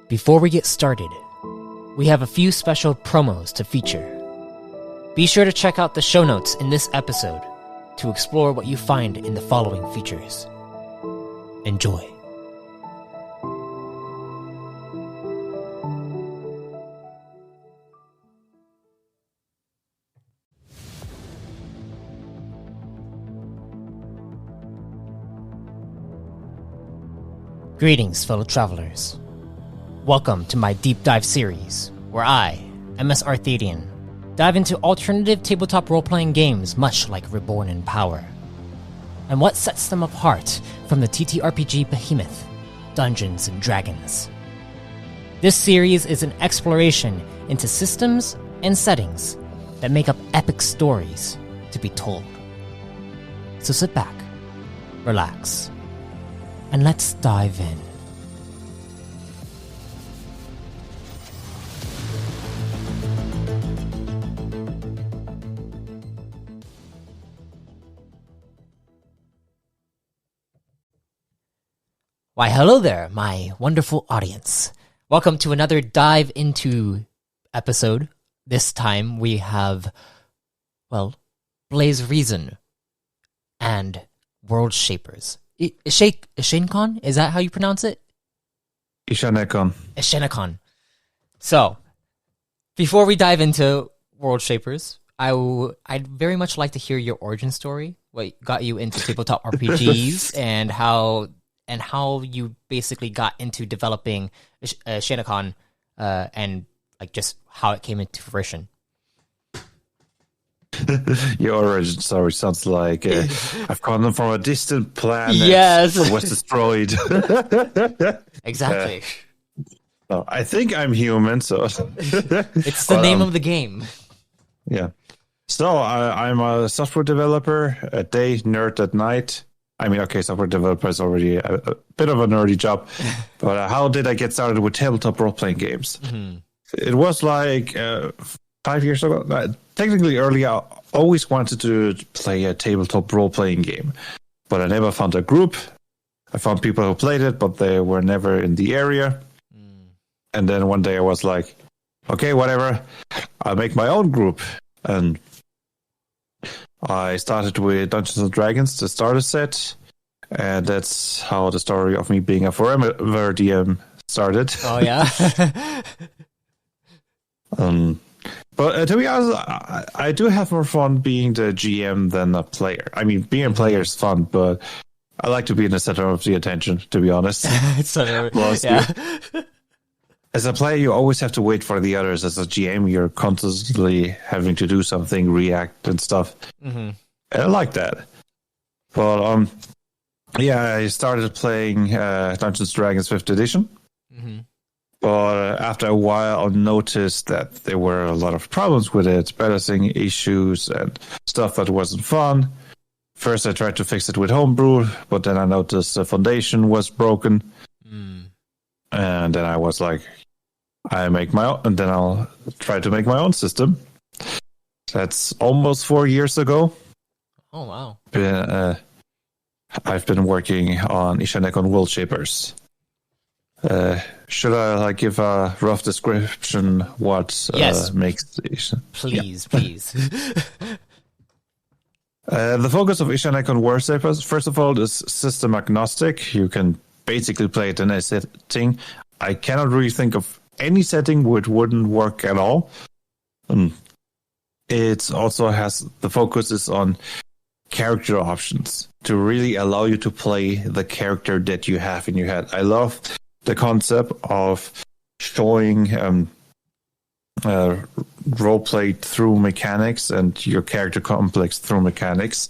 Before we get started, we have a few special promos to feature. Be sure to check out the show notes in this episode to explore what you find in the following features. Enjoy. Greetings, fellow travelers. Welcome to my deep dive series, where I, MS Arthadian, dive into alternative tabletop role-playing games much like Reborn in Power, and what sets them apart from the TTRPG behemoth, Dungeons & Dragons. This series is an exploration into systems and settings that make up epic stories to be told. So sit back, relax, and let's dive in. Why, hello there, my wonderful audience. Welcome to another Dive Into episode. This time we have, Blaze Reason and World Shapers. Ishanekon? Is that how you pronounce it? Ishanekon. Ishanekon. So, before we dive into World Shapers, I'd very much like to hear your origin story. What got you into tabletop RPGs and how you basically got into developing Ishanekon and just how it came into fruition. Your origin story sounds like I've come from a distant planet that was destroyed. Exactly. No, I think I'm human, so it's the name of the game. Yeah. So I'm a software developer, a day nerd at night. I mean, okay, software developer is already a bit of a nerdy job, but how did I get started with tabletop role-playing games? Mm-hmm. It was like 5 years ago. Technically, early, I always wanted to play a tabletop role-playing game, but I never found a group. I found people who played it, but they were never in the area. Mm. And then one day I was like, okay, whatever, I'll make my own group. And I started with Dungeons & Dragons, the starter set, and that's how the story of me being a forever DM started. Oh, yeah? But to be honest, I do have more fun being the GM than a player. I mean, being a player is fun, but I like to be in the center of the attention, to be honest. As a player, you always have to wait for the others. As a GM, you're constantly having to do something, react and stuff. Mm-hmm. And I like that. But I started playing Dungeons & Dragons 5th edition. Mm-hmm. But after a while, I noticed that there were a lot of problems with it, balancing issues and stuff that wasn't fun. First, I tried to fix it with homebrew, but then I noticed the foundation was broken. Mm. And then I was like, I make my own, and then I'll try to make my own system. That's almost 4 years ago. Oh, wow. I've been working on Ishanekon World Shapers. Should I give a rough description what makes Ishanekon? Please. The focus of Ishanekon World Shapers, first of all, is system agnostic. You can basically play it in a setting. I cannot really think of any setting which wouldn't work at all. It also has the focus is on character options to really allow you to play the character that you have in your head. I love the concept of showing roleplay through mechanics and your character complex through mechanics.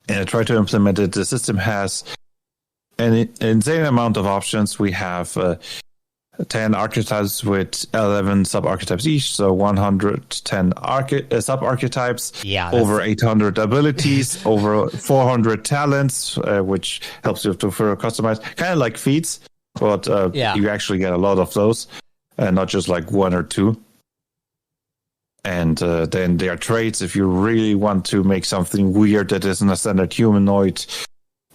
And I try to implement it. The system has an insane amount of options. We have 10 archetypes with 11 sub-archetypes each, so 110 sub-archetypes, over 800 abilities, over 400 talents, which helps you to further customize. Kind of like feats, but you actually get a lot of those, not just like one or two. And then there are traits if you really want to make something weird that isn't a standard humanoid.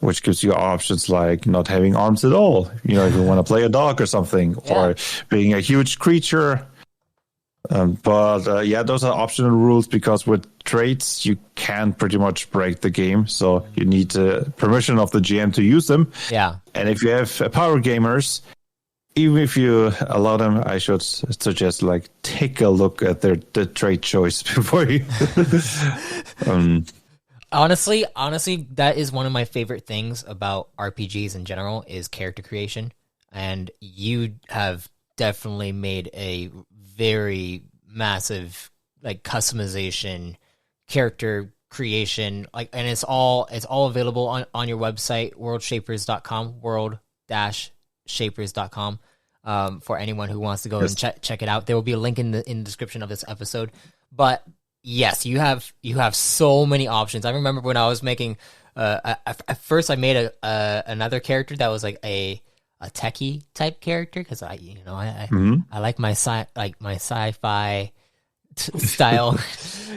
which gives you options like not having arms at all. If you want to play a dog or something, or being a huge creature. But those are optional rules because with traits, you can pretty much break the game. So you need permission of the GM to use them. Yeah. And if you have power gamers, even if you allow them, I should suggest take a look at the trait choice before you. Honestly, that is one of my favorite things about RPGs in general is character creation, and you have definitely made a very massive customization, character creation, and it's all available on your website, worldshapers.com, world-shapers.com, for anyone who wants to go and check it out. There will be a link in the description of this episode. But yes, you have so many options. I remember when I was making at first I made another character that was a techie type character because I like my sci-fi style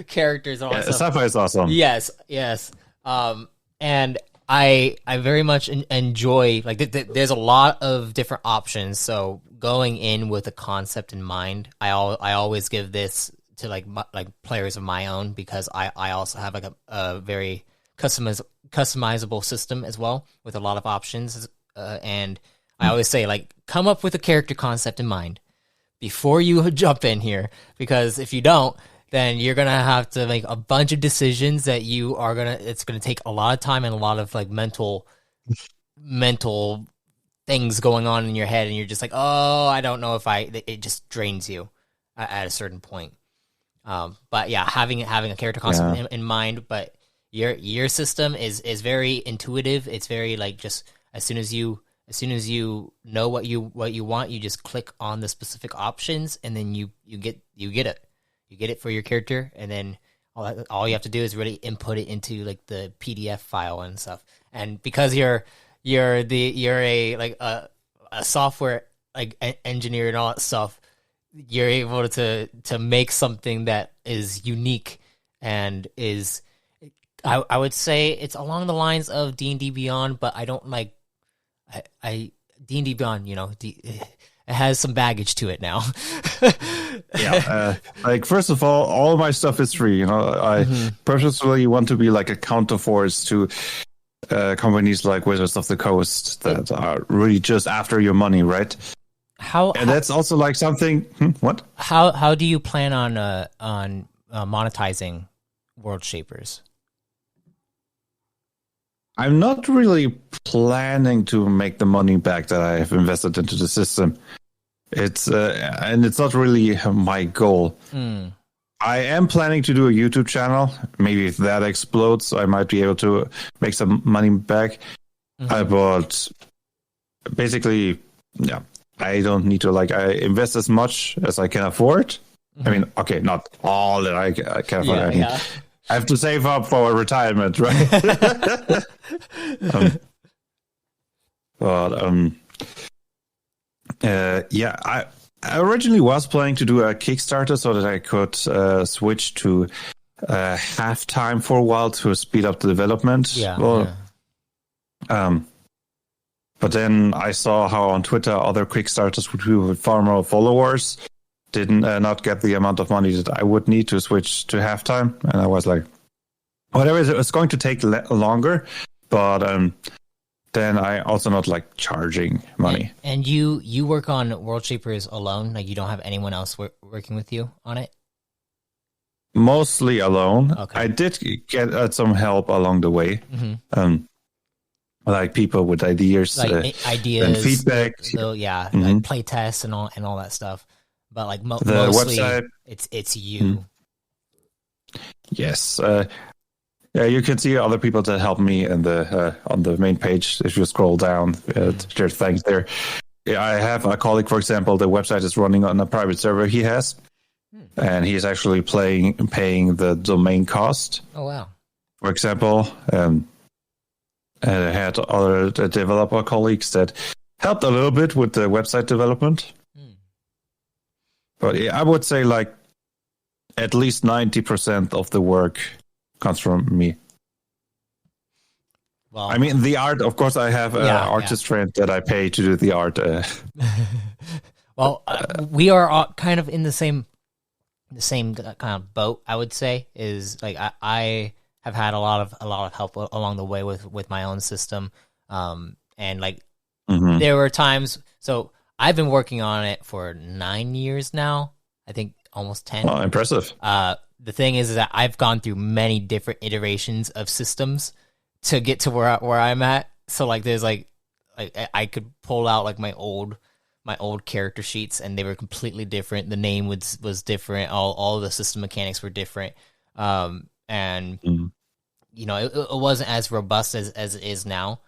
characters. Also, sci-fi is awesome. Yes. And I very much enjoy there's a lot of different options. So going in with a concept in mind, I always give this to players of my own because I also have a very customizable system as well with a lot of options, and I always say come up with a character concept in mind before you jump in here, because if you don't, then you're gonna have to make a bunch of decisions that it's gonna take a lot of time and a lot of mental things going on in your head, and you're just I don't know if it just drains you at a certain point. But yeah, having a character concept in mind, but your system is very intuitive. It's very just as soon as you know what you want, you just click on the specific options, and then you get it. You get it for your character, and then all you have to do is really input it into the PDF file and stuff. And because you're a software engineer and all that stuff, you're able to make something that is unique and is, I would say it's along the lines of D&D Beyond, but I don't D&D Beyond, it has some baggage to it now. First of all my stuff is free. I purposefully want to be a counterforce to companies like Wizards of the Coast that are really just after your money, right? That's also something. What? How do you plan on monetizing World Shapers? I'm not really planning to make the money back that I have invested into the system. It's not really my goal. I am planning to do a YouTube channel. Maybe if that explodes, I might be able to make some money back. But basically, I don't need to I invest as much as I can afford. I mean, okay, not all that I can afford. I have to save up for retirement, right? I originally was planning to do a Kickstarter so that I could switch to halftime for a while to speed up the development. But then I saw how on Twitter other Kickstarters with far more followers didn't not get the amount of money that I would need to switch to halftime, and I was like, whatever, it's going to take longer, but then I also not charging money. And you work on World Shapers alone? You don't have anyone else working with you on it? Mostly alone. Okay. I did get some help along the way. People with ideas, ideas and feedback. Play tests and all that stuff. But the mostly website, it's you. Yes. You can see other people that help me in the on the main page. If you scroll down, there's things there. I have a colleague, for example. The website is running on a private server he has, and he's actually paying the domain cost. Oh wow! For example, I had other developer colleagues that helped a little bit with the website development. But I would say at least 90% of the work comes from me. Well, I mean, the art, of course, I have an artist friend that I pay to do the art. Well, we are all kind of in the same kind of boat. I would say is like I have had a lot of help along the way with my own system, and like there were times. So I've been working on it for 9 years now. I think almost 10. Oh, impressive. The thing is that I've gone through many different iterations of systems to get to where I'm at. So like there's like I could pull out like my old character sheets, and they were completely different. The name was different. All the system mechanics were different. And you know, it wasn't as robust as it is now.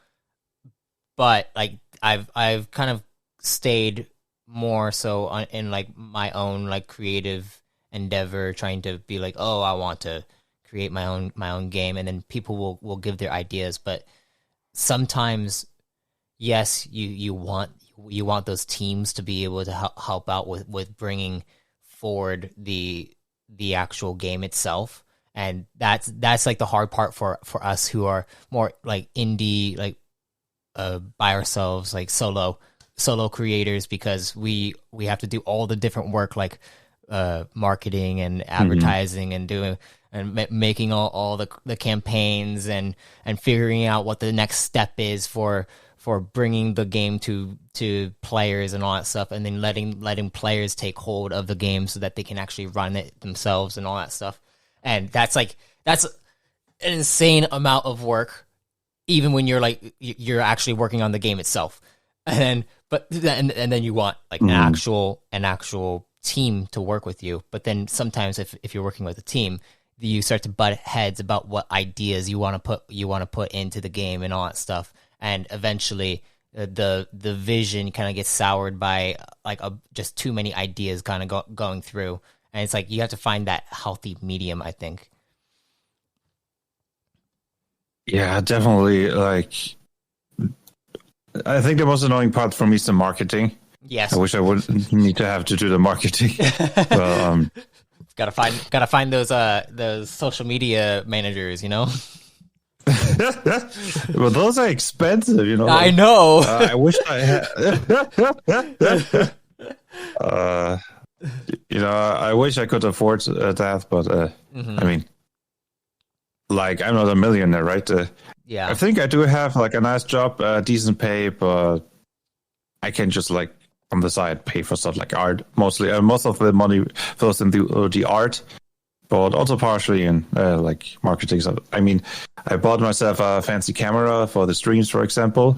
But like I've kind of stayed more so in like my own like creative endeavor, trying to be like, oh, I want to create my own game, and then people will give their ideas. But sometimes, yes, you want those teams to be able to help out with bringing forward the actual game itself, and that's like the hard part for us who are more like indie, like by ourselves, like solo creators, because we have to do all the different work, like marketing and advertising and doing and making all the campaigns and figuring out what the next step is for bringing the game to players and all that stuff, and then letting players take hold of the game so that they can actually run it themselves and all that stuff. And that's an insane amount of work, even when you're actually working on the game itself. And then you want like an actual team to work with you. But then sometimes if you're working with a team, you start to butt heads about what ideas you want to put into the game and all that stuff. And eventually the vision kind of gets soured by like just too many ideas kind of going through. And it's like you have to find that healthy medium, I think. Yeah, definitely. Like, I think the most annoying part for me is the marketing. Yes. I wish I wouldn't need to have to do the marketing. Well, gotta find those social media managers, you know. Well, those are expensive, you know. I know. I wish I had. You know, I wish I could afford that, but I mean, like, I'm not a millionaire, right? Yeah. I think I do have like a nice job, decent pay, but I can just like on the side pay for stuff like art. Mostly, most of the money goes into the art, but also partially in like marketing stuff. I mean, I bought myself a fancy camera for the streams, for example.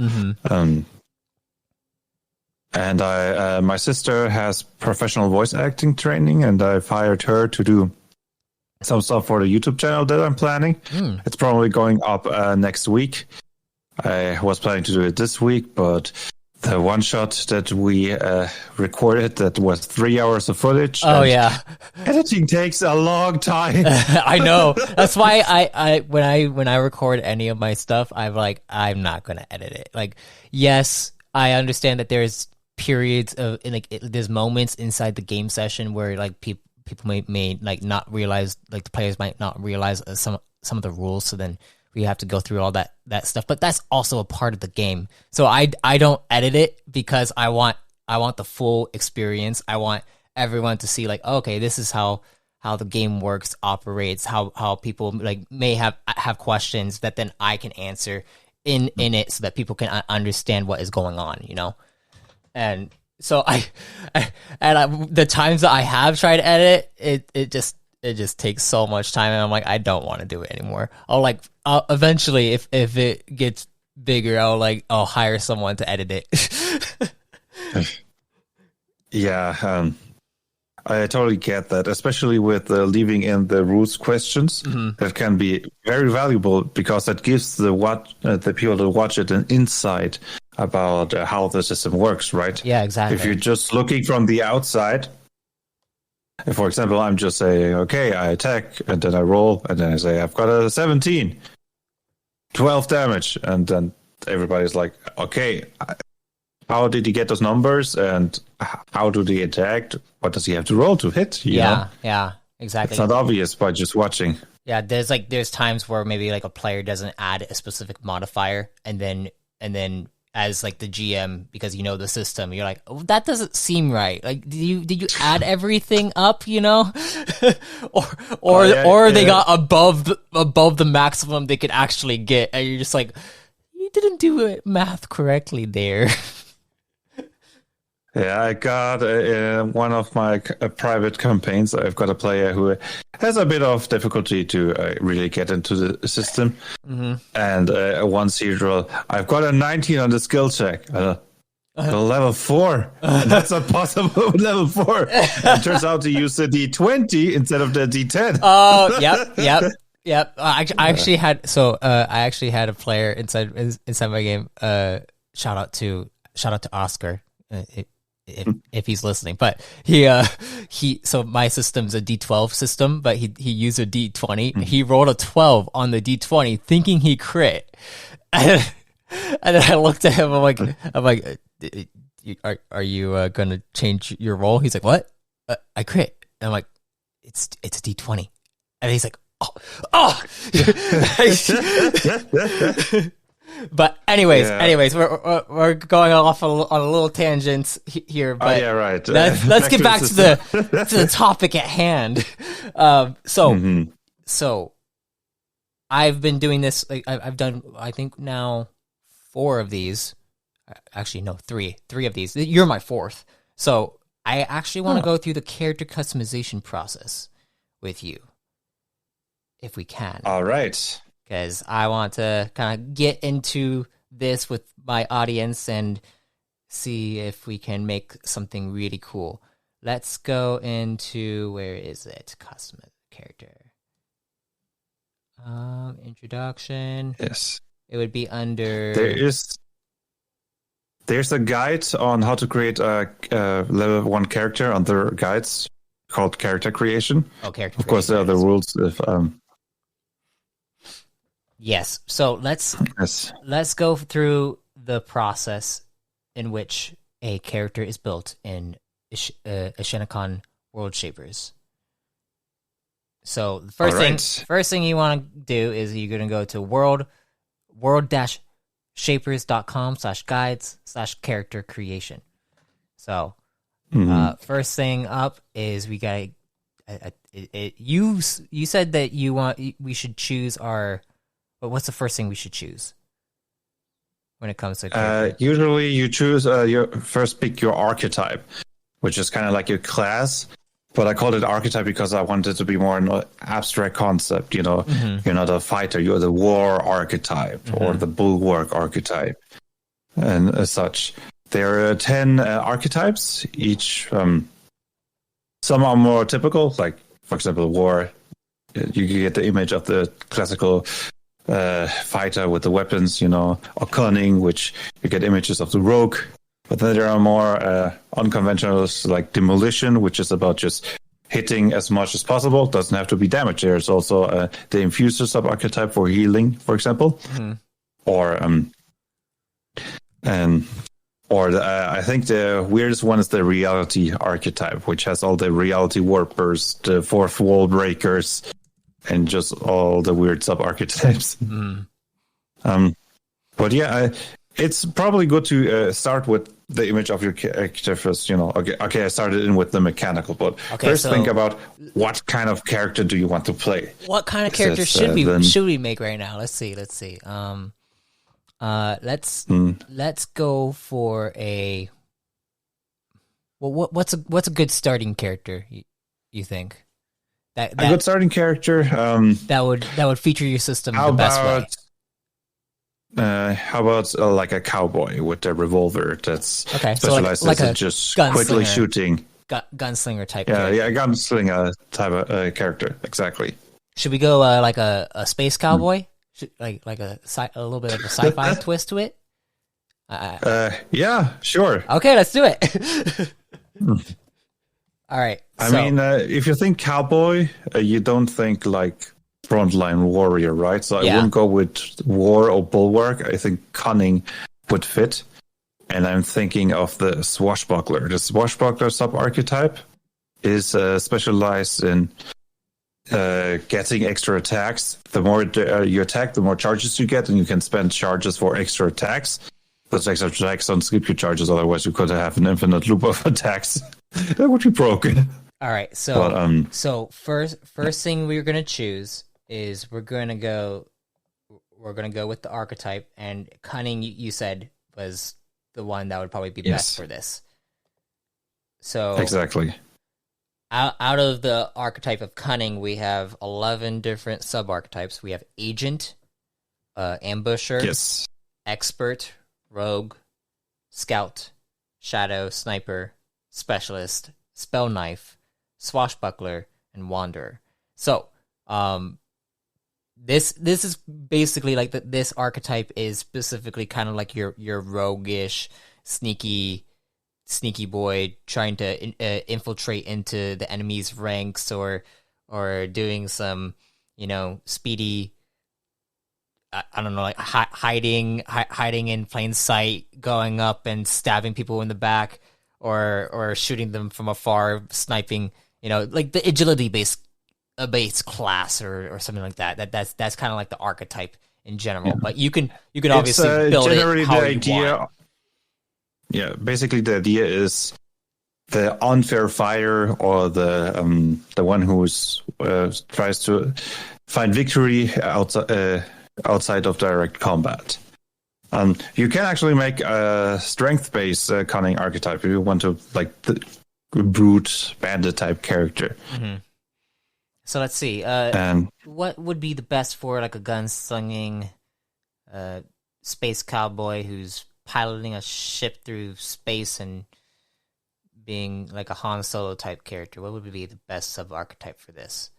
And my sister has professional voice acting training, and I've hired her to do some stuff for the YouTube channel that I'm planning. It's probably going up next week. I was planning to do it this week, but the one shot that we recorded that was 3 hours of footage. Oh yeah, editing takes a long time. I know. That's why I when I record any of my stuff, I'm not gonna edit it. Like, yes, I understand that there's periods of there's moments inside the game session where like people may like not realize, like the players might not realize some of the rules, so then we have to go through all that stuff. But that's also a part of the game. So I don't edit it because I want the full experience. I want everyone to see like, okay, this is how the game works, operates, how people like may have questions that then I can answer in it so that people can understand what is going on, you know? And so the times that I have tried to edit it just takes so much time, and I'm like, I don't want to do it anymore. I'll eventually, if it gets bigger, I'll hire someone to edit it. Yeah, I totally get that, especially with leaving in the rules questions. That can be very valuable because that gives the people that watch it an insight about how the system works, right? Yeah, exactly. If you're just looking from the outside, if, for example, I'm just saying, okay, I attack, and then I roll, and then I say, I've got a 17, 12 damage, and then everybody's like, okay, how did he get those numbers, and how do they attack? What does he have to roll to hit? You know? Yeah, exactly. It's not obvious by just watching. Yeah, there's times where maybe like a player doesn't add a specific modifier, and then as like the GM, because you know the system, you're like, oh, that doesn't seem right. Like, did you add everything up? You know, or they got above the maximum they could actually get, and you're just like, you didn't do it math correctly there. Yeah, I got one of my private campaigns. I've got a player who has a bit of difficulty to really get into the system. Mm-hmm. And once he rolled, I've got a 19 on the skill check. Level 4. That's not possible with level 4. It turns out to use the D20 instead of the D10. Oh, yep. I actually had a player inside my game. Shout out to Oscar. If he's listening, but so my system's a D12 system, but he used a D20. Mm-hmm. He rolled a 12 on the D20, thinking he crit, and then I looked at him. I'm like, are you gonna change your roll? He's like, what? I crit. And I'm like, it's a D20, and he's like, oh. But anyways, we're going off on a little tangent here. But right. Let's get back to the topic at hand. So I've been doing this. Like, I've done, I think now 4 of these. Actually, no, 3 of these. You're my 4th. So I actually want to go through the character customization process with you, if we can. All right. Because I want to kind of get into this with my audience and see if we can make something really cool. Let's go into, where is it? Custom character. Introduction. Yes. It would be under... There's a guide on how to create a level 1 character under guides called character creation. Oh, character creation. Of course, there are the rules if... Yes. So let's go through the process in which a character is built in Ishanekon World Shapers. So the first thing you want to do is you're going to go to world-shapers.com/guides/character creation. So first thing up is we got you said that we should choose our. But what's the first thing we should choose when it comes to character? Usually you choose your first pick your archetype, which is kind of like your class. But I called it archetype because I wanted it to be more an abstract concept. You know, You're not a fighter; you're the war archetype or the bulwark archetype, and as such, there are 10 archetypes. Each, some are more typical, like for example, war. You get the image of the classical fighter with the weapons, or cunning, which you get images of the rogue. But then there are more unconventionals like demolition, which is about just hitting as much as possible. Doesn't have to be damage. There's also the infuser sub-archetype for healing, for example. I think the weirdest one is the reality archetype, which has all the reality warpers, the fourth wall breakers, and just all the weird sub-archetypes. But yeah, it's probably good to start with the image of your character first. Okay, I started in with the mechanical, but first think about what kind of character do you want to play? What kind of character should we make right now? Let's see. Let's go for a. Well, what's a good starting character? You think? A good starting character that would feature your system the best way. How about like a cowboy with a revolver that's specialized in just quickly shooting? Gunslinger type. Yeah, character. Yeah, gunslinger type of character, exactly. Should we go like a space cowboy? Like a little bit of a sci-fi twist to it? Yeah, sure. Okay, let's do it. All right. I mean, if you think cowboy, you don't think like frontline warrior, right? So I wouldn't go with war or bulwark. I think cunning would fit. And I'm thinking of the swashbuckler. The swashbuckler sub-archetype is specialized in getting extra attacks. The more you attack, the more charges you get, and you can spend charges for extra attacks. Those extra attacks don't skip your charges, otherwise you could have an infinite loop of attacks. That would be broken. All right, so first thing we're gonna choose is we're gonna go with the archetype, and cunning you said was the one that would probably be best for this. So exactly. Out of the archetype of cunning, we have 11 different sub archetypes. We have agent, ambusher, yes, expert, rogue, scout, shadow, sniper, specialist, spell knife, swashbuckler, and wanderer. So, this is basically like this archetype is specifically kind of like your roguish, sneaky boy trying to infiltrate into the enemy's ranks, or doing some speedy, I don't know, like hiding in plain sight, going up and stabbing people in the back, or shooting them from afar, sniping, like the agility based class or something like that. That's kind of like the archetype in general. Yeah. But you can obviously build it how you want. Yeah, basically the idea is the unfair fighter, or the one who tries to find victory outside of direct combat. You can actually make a strength-based cunning archetype if you want to, like the brute bandit type character. Mm-hmm. So let's see. What would be the best for like a gunslinging space cowboy who's piloting a ship through space and being like a Han Solo type character? What would be the best sub-archetype for this?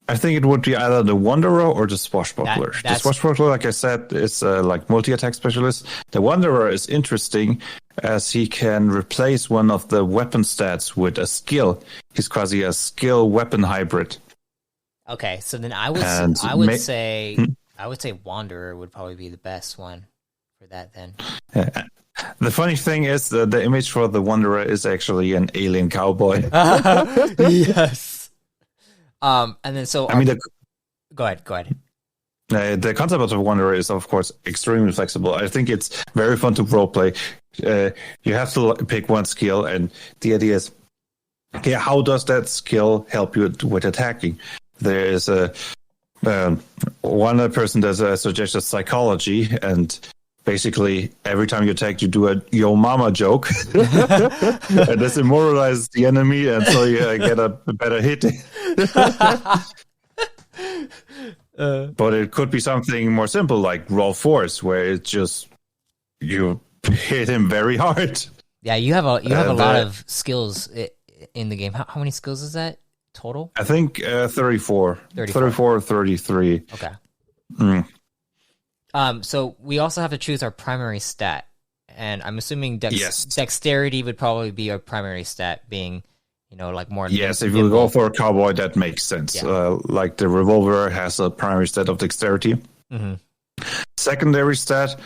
I think it would be either the Wanderer or the Swashbuckler. The Swashbuckler, like I said, is like multi-attack specialist. The Wanderer is interesting as he can replace one of the weapon stats with a skill. He's quasi a skill weapon hybrid. Okay, so then I would say Wanderer would probably be the best one for that then. Yeah. The funny thing is that the image for the Wanderer is actually an alien cowboy. Yes. And then so go ahead. The concept of the Wanderer is, of course, extremely flexible. I think it's very fun to roleplay. You have to pick one skill, and the idea is, okay, how does that skill help you with attacking? There is one person that suggested psychology, and basically every time you attack, you do a "yo mama" joke, and this immortalizes the enemy, and so you get a better hit. But it could be something more simple, like raw force, where it's just you hit him very hard. Yeah, you have a lot of skills in the game. How many skills is that total? I think 34 or 33. Okay. Mm. So we also have to choose our primary stat, and I'm assuming dexterity would probably be our primary stat, being like more. Yes, if you go for a cowboy, that makes sense. Yeah. Like the revolver has a primary stat of dexterity. Mm-hmm. Secondary stat,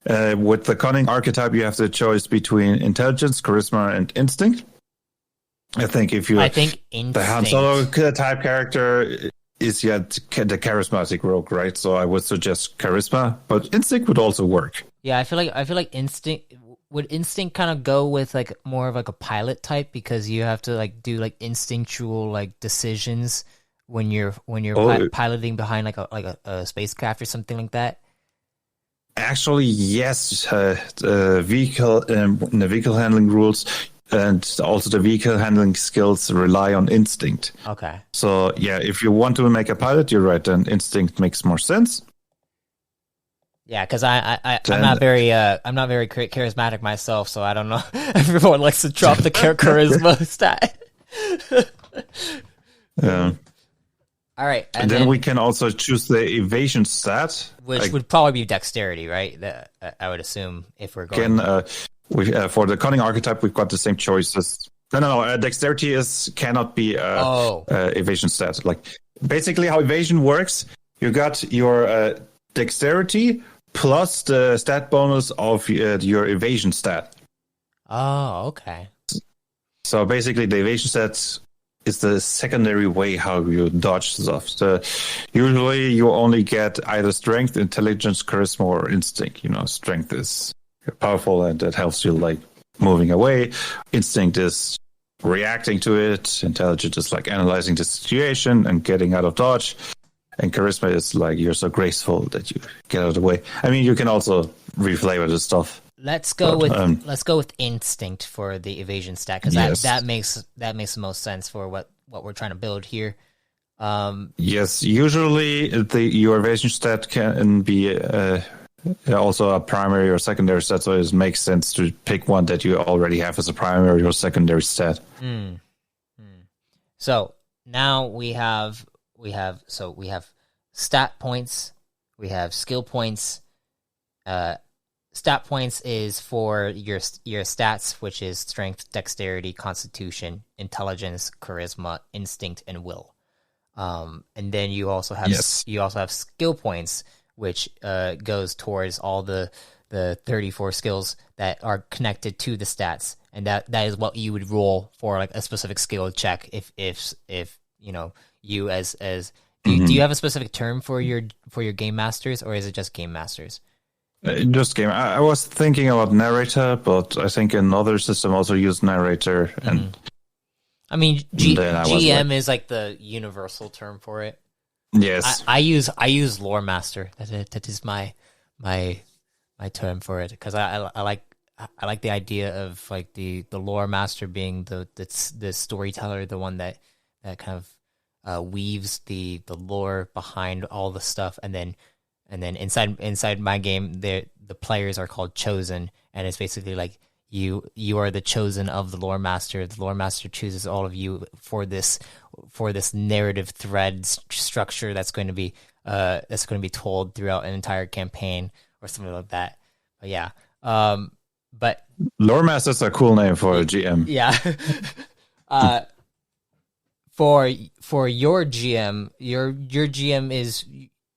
with the cunning archetype, you have the choice between intelligence, charisma, and instinct. I think instinct. The Han Solo type character is yet the charismatic rogue, right? So I would suggest charisma, but instinct would also work. Yeah, I feel like instinct kind of go with like more of like a pilot type, because you have to like do like instinctual like decisions when you're piloting behind like a spacecraft or something like that. Actually, yes. The vehicle handling rules and also the vehicle handling skills rely on instinct. Okay. So yeah, if you want to make a pilot, you're right. Then instinct makes more sense. Yeah, because I'm not very charismatic myself, so I don't know. Everyone likes to drop the charisma stat. Yeah. All right, and then we can also choose the evasion stat, which would probably be dexterity, right? I would assume if we're going. For the cunning archetype, we've got the same choices. No. Dexterity cannot be evasion stat. Like basically, how evasion works, you got your dexterity plus the stat bonus of your evasion stat. Oh, okay. So basically, the evasion stat is the secondary way how you dodge stuff. So usually you only get either strength, intelligence, charisma, or instinct. Strength is powerful and that helps you like moving away. Instinct is reacting to it. Intelligence is like analyzing the situation and getting out of dodge. And charisma is like you're so graceful that you get out of the way. I mean, you can also reflavor the stuff. Let's go with instinct for the evasion stat because that makes the most sense for what we're trying to build here. Yes, usually your evasion stat can be also a primary or secondary stat, so it makes sense to pick one that you already have as a primary or secondary stat. So now we have stat points, we have skill points. Stat points is for your stats, which is strength, dexterity, constitution, intelligence, charisma, instinct, and will. And then you also have skill points, which goes towards all the 34 skills that are connected to the stats, and that is what you would roll for like a specific skill check. If you as do you have a specific term for your game masters, or is it just game masters? Just game. I was thinking about narrator, but I think another system also used narrator. And I mean, GM is like the universal term for it. Yes, I use lore master. That is my term for it because I like the idea of like the lore master being the storyteller, the one that kind of weaves the lore behind all the stuff, and then inside my game, the players are called chosen, and it's basically like you are the chosen of the lore master. The lore master chooses all of you for this narrative thread structure that's going to be told throughout an entire campaign or something like that. But yeah, but lore master's a cool name for a GM. Yeah. For your GM, your GM is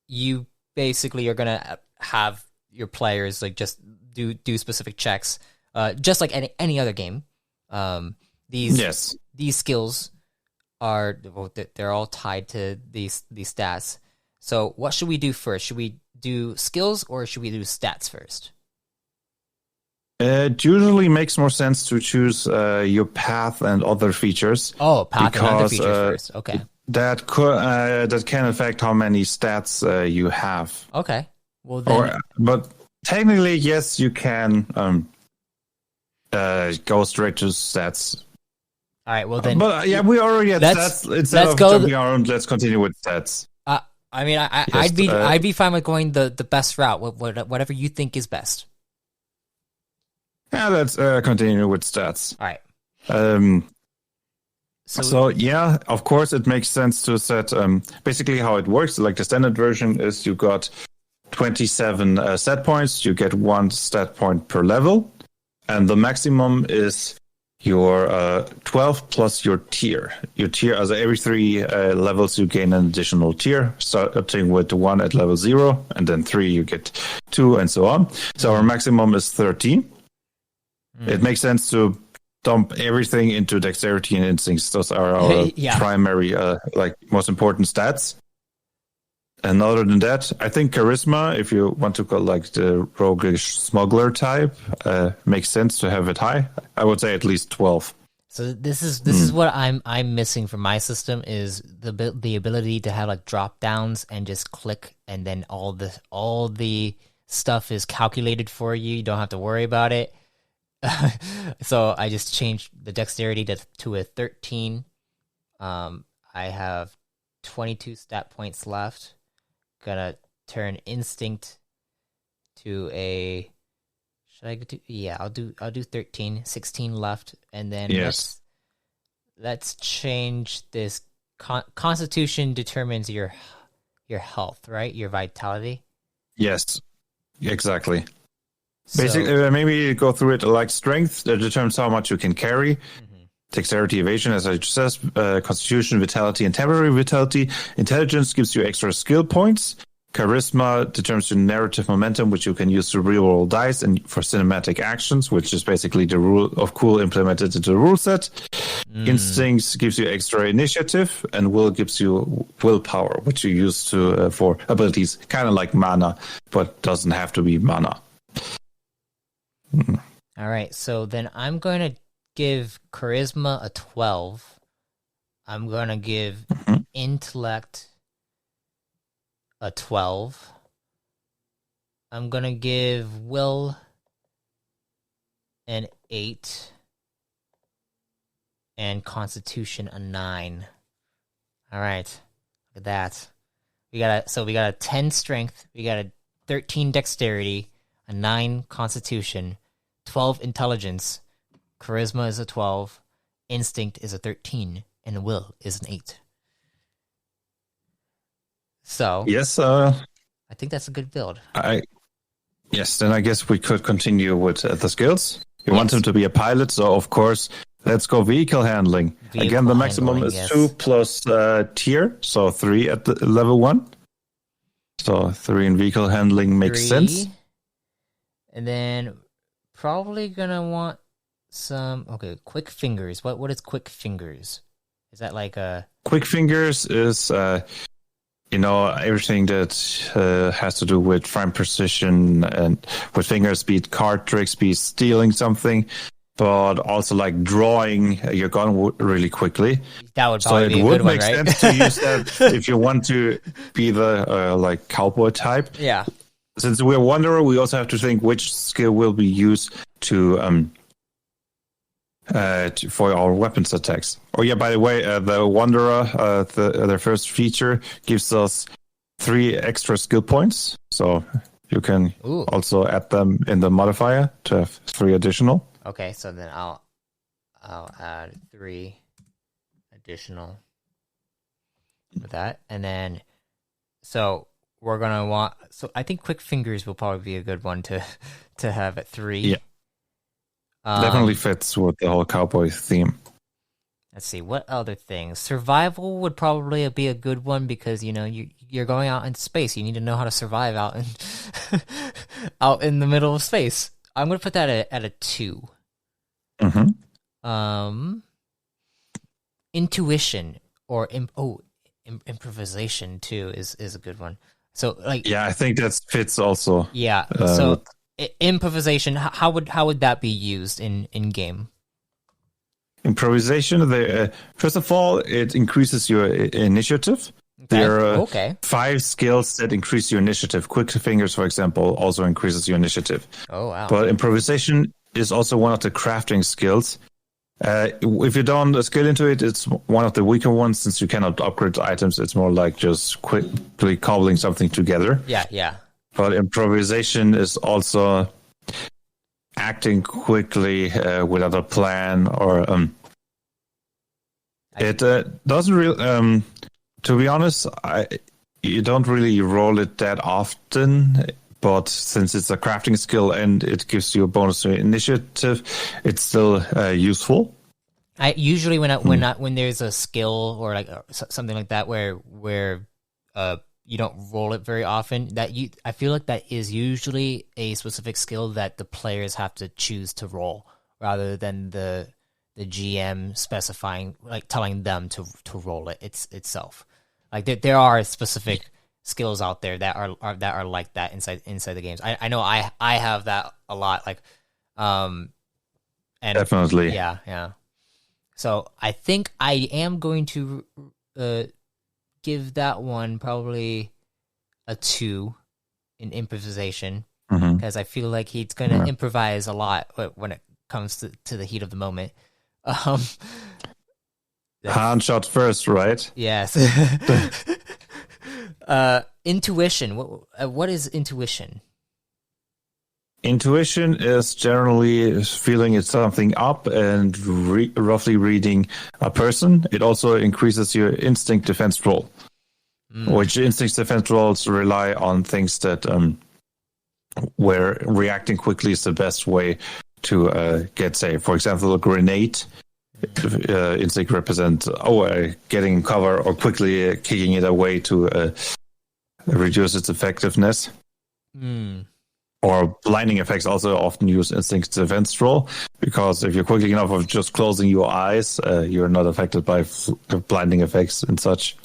you. Basically, you're gonna have your players like just do specific checks, just like any other game. These skills they're all tied to these stats. So, what should we do first? Should we do skills or should we do stats first? It usually makes more sense to choose your path and other features. Oh, path and other features first. Okay. That can affect how many stats you have. Okay. Well then, but technically, yes, you can go straight to stats. All right. Well then, but yeah, we already had stats. Instead of jumping around, let's continue with stats. I mean, I'd be fine with going the best route, whatever you think is best. Yeah, let's continue with stats. All right. So yeah, of course, it makes sense to set basically how it works. Like the standard version is you got 27 stat points. You get 1 stat point per level. And the maximum is your 12 plus your tier. Your tier, as every 3 levels, you gain an additional tier, starting with 1 at level 0, and then 3 you get 2, and so on. So our maximum is 13. It makes sense to dump everything into dexterity and instincts. Those are our primary, most important stats. And other than that, I think charisma, if you want to go like the roguish smuggler type, makes sense to have it high. I would say at least 12. So this is what I'm missing from my system is the ability to have like drop downs and just click, and then all the stuff is calculated for you. You don't have to worry about it. So I just changed the dexterity to a 13. I have 22 stat points left. Gonna turn instinct to a. Should I do? Yeah, I'll do 13. 16 left, and then let's change this. Constitution determines your health, right? Your vitality. Yes, exactly. Basically, maybe go through it like strength that determines how much you can carry. Dexterity, evasion, as I just said, constitution, vitality, and temporary vitality. Intelligence gives you extra skill points. Charisma determines your narrative momentum, which you can use to reroll dice and for cinematic actions, which is basically the rule of cool implemented into the rule set. Instincts gives you extra initiative, and will gives you willpower, which you use to for abilities, kind of like mana, but doesn't have to be mana. All right, so then I'm going to give Charisma a 12. I'm going to give Intellect a 12. I'm going to give Will an 8. And Constitution a 9. All right, look at that. We got a 10 Strength. We got a 13 Dexterity, a 9 Constitution, 12 Intelligence. Charisma is a 12. Instinct is a 13. And Will is an 8. So yes, I think that's a good build. Yes, then I guess we could continue with the skills. You want him to be a pilot, so of course, let's go vehicle handling. Again, the maximum is 2 plus tier, so 3 at the level 1. So 3 in vehicle handling makes sense. And then probably gonna want some quick fingers. What is quick fingers? Is that like a quick fingers is everything that has to do with fine precision and with fingers, be it card tricks, be it stealing something, but also like drawing your gun really quickly. That would probably be a good one, right? So it would make sense to use that if you want to be the like cowboy type. Yeah. Since we're Wanderer, we also have to think which skill will be used to for our weapons attacks. Oh yeah, by the way, the Wanderer, their first feature gives us 3 extra skill points, so you can also add them in the modifier to have 3 additional. Okay, so then I'll add 3 additional with that, and then so we're gonna want. So I think quick fingers will probably be a good one to have at 3. Yeah. Definitely fits with the whole cowboy theme. Let's see, what other things? Survival would probably be a good one because you're going out in space. You need to know how to survive out in the middle of space. I'm gonna put that at a 2. Intuition or improvisation too is a good one. So I think that fits also. Yeah. So improvisation, how would that be used in game? Improvisation, first of all, it increases your initiative. Okay. There are 5 skills that increase your initiative. Quick fingers, for example, also increases your initiative. Oh, wow. But improvisation is also one of the crafting skills. If you don't skill into it, it's one of the weaker ones since you cannot upgrade items. It's more like just quickly cobbling something together. Yeah. But improvisation is also acting quickly without a plan, or it doesn't really. To be honest, you don't really roll it that often. But since it's a crafting skill and it gives you a bonus to initiative, it's still useful. I usually when there's a skill or like something like that where you don't roll it very often, I feel like that is usually a specific skill that the players have to choose to roll rather than the GM specifying, like telling them to roll it itself. Like there are specific skills out there that are like that inside the games. I know I have that a lot. Like, and definitely, yeah. So I think I am going to give that one probably a 2 in improvisation because I feel like he's going to improvise a lot when it comes to the heat of the moment. Hand shot first, right? Yes. Intuition. What is intuition? Intuition is generally feeling something up and roughly reading a person. It also increases your instinct defense roll, which instinct defense rolls rely on things that where reacting quickly is the best way to get saved. For example, a grenade. Instinct represents getting cover or quickly kicking it away to reduce its effectiveness. Or blinding effects also often use instinct defense roll, because if you're quickly enough of just closing your eyes, you're not affected by blinding effects and such.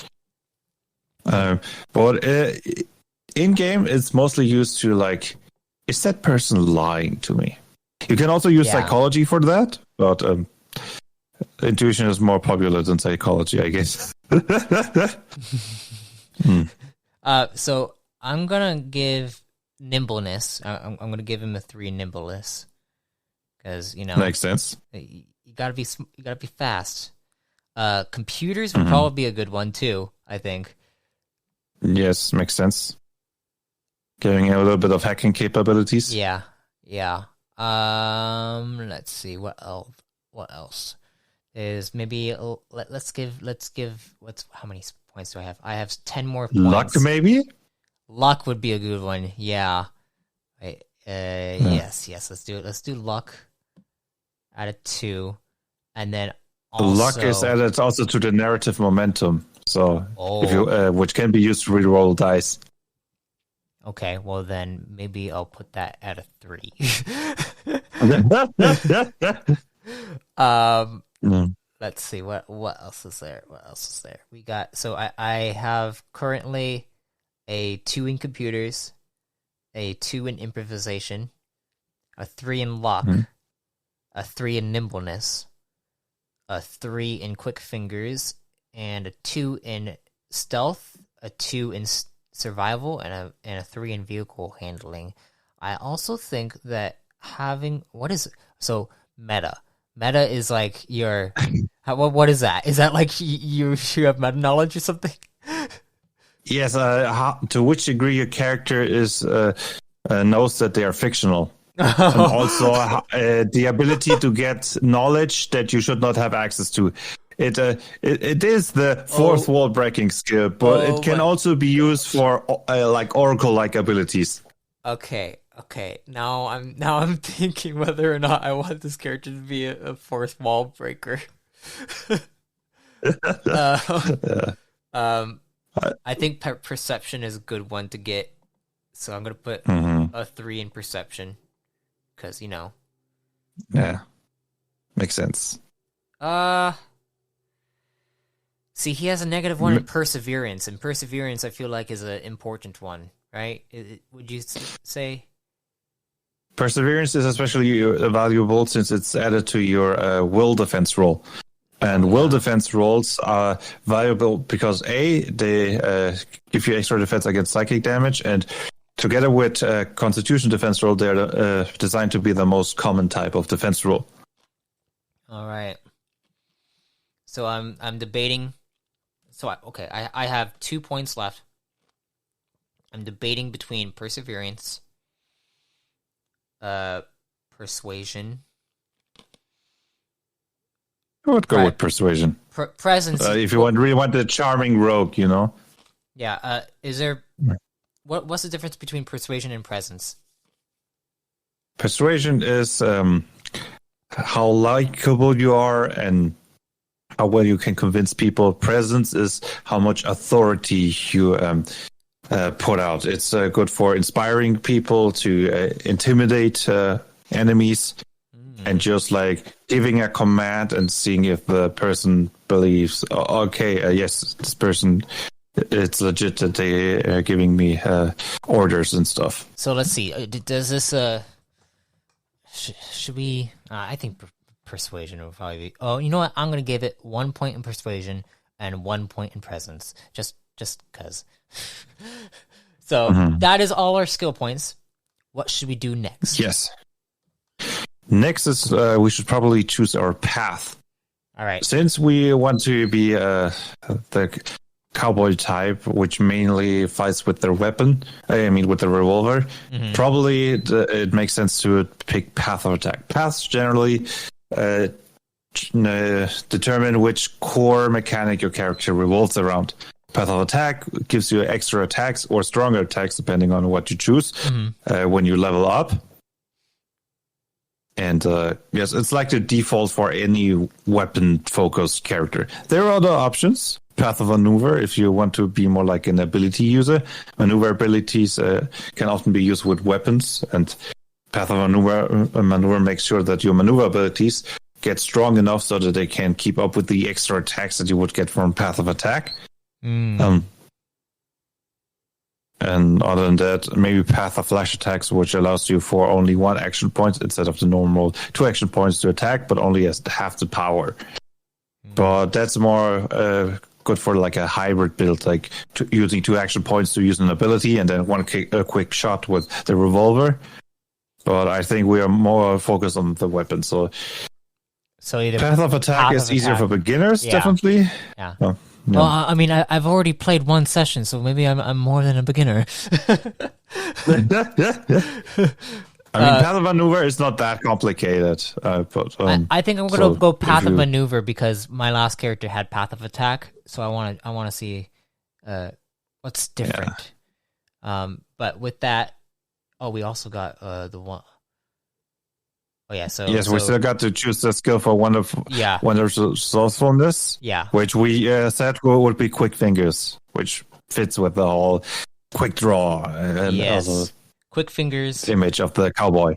But in game, it's mostly used to like, is that person lying to me? You can also use psychology for that, but intuition is more popular than psychology, I guess. So I'm gonna give nimbleness. I'm gonna give him a 3 nimbleness because makes sense. You gotta be fast. Computers would probably be a good one too, I think. Yes, makes sense. Giving a little bit of hacking capabilities. Yeah. Let's see what else is maybe. Let's give. How many points do I have? I have 10 more points. Luck, maybe. Luck would be a good one. Yeah. Yes. Let's do luck. Add a 2, and then also, luck is added also to the narrative momentum. So if you which can be used to reroll dice. Okay, well then maybe I'll put that at a 3. Let's see what else is there. We got, so I have currently a 2 in computers, a 2 in improvisation, a 3 in luck, a 3 in nimbleness, a 3 in quick fingers, and a 2 in stealth, a 2 in survival, and a 3 in vehicle handling. I also think that having meta is like your what is that? Is that like you have meta knowledge or something? Yes, to which degree your character is knows that they are fictional. And also the ability to get knowledge that you should not have access to. It is the fourth wall breaking skill, but it can also be used for like oracle-like abilities. Okay. Now I'm thinking whether or not I want this character to be a fourth wall breaker. I think perception is a good one to get, so I'm gonna put a 3 in perception, because Yeah, makes sense. See, he has a -1 in perseverance, and perseverance I feel like is an important one, right? Would you say? Perseverance is especially valuable since it's added to your will defense roll. And will defense rolls are valuable because they give you extra defense against psychic damage, and together with constitution defense roll, they're designed to be the most common type of defense roll. All right. So I'm debating. So I have 2 points left. I'm debating between perseverance, persuasion. I would go with persuasion. Presence. If you really want the charming rogue, Yeah. Is there? What's the difference between persuasion and presence? Persuasion is how likable you are and how well you can convince people. Presence is how much authority you put out. It's good for inspiring people to intimidate enemies, and just like giving a command and seeing if the person believes, yes, this person, it's legit that they are giving me orders and stuff. So let's see. Does this should we? I think persuasion will probably be. Oh, you know what? I'm gonna give it 1 point in persuasion and 1 point in presence, just cause. So that is all our skill points. What should we do next? Yes. Next is we should probably choose our path. All right. Since we want to be the cowboy type, which mainly fights with their weapon, with the revolver, probably it makes sense to pick path of attack. Paths generally determine which core mechanic your character revolves around. Path of attack gives you extra attacks or stronger attacks depending on what you choose when you level up. And yes, it's like the default for any weapon-focused character. There are other options. Path of Maneuver, if you want to be more like an ability user. Maneuver abilities can often be used with weapons, and Path of Maneuver makes sure that your maneuver abilities get strong enough so that they can keep up with the extra attacks that you would get from Path of Attack. And other than that, maybe Path of Flash Attacks, which allows you for only 1 action point instead of the normal 2 action points to attack, but only as half the power. But that's more good for like a hybrid build, like using 2 action points to use an ability and then a quick shot with the revolver. But I think we are more focused on the weapon. So either Path of Attack is easier for beginners, definitely. Yeah. Yeah. Well, I mean, I've already played 1 session, so maybe I'm more than a beginner. I mean, Path of Maneuver is not that complicated. But I think I'm going to go Path of Maneuver because my last character had Path of Attack, so I want to see what's different. Yeah. But with that, we also got the one. Oh yeah, so we still got to choose the skill for wonderful resourcefulness. Yeah, which we said would be quick fingers, which fits with the whole quick draw and also quick fingers image of the cowboy.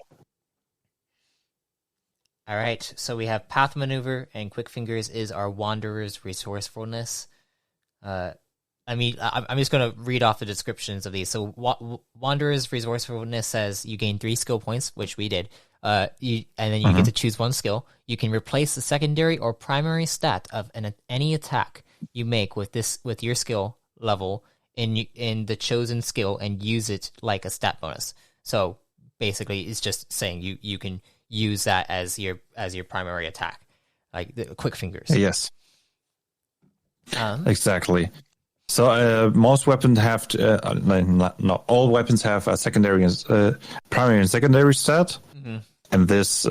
All right, so we have Path Maneuver and quick fingers is our Wanderer's resourcefulness. I mean, I'm just going to read off the descriptions of these. So Wanderer's resourcefulness says you gain 3 skill points, which we did. And then you get to choose 1 skill. You can replace the secondary or primary stat of any attack you make with your skill level in the chosen skill and use it like a stat bonus. So basically, it's just saying you can use that as your primary attack, like the quick fingers. Yes, exactly. So most weapons have not all weapons have a secondary, primary and secondary stat. And this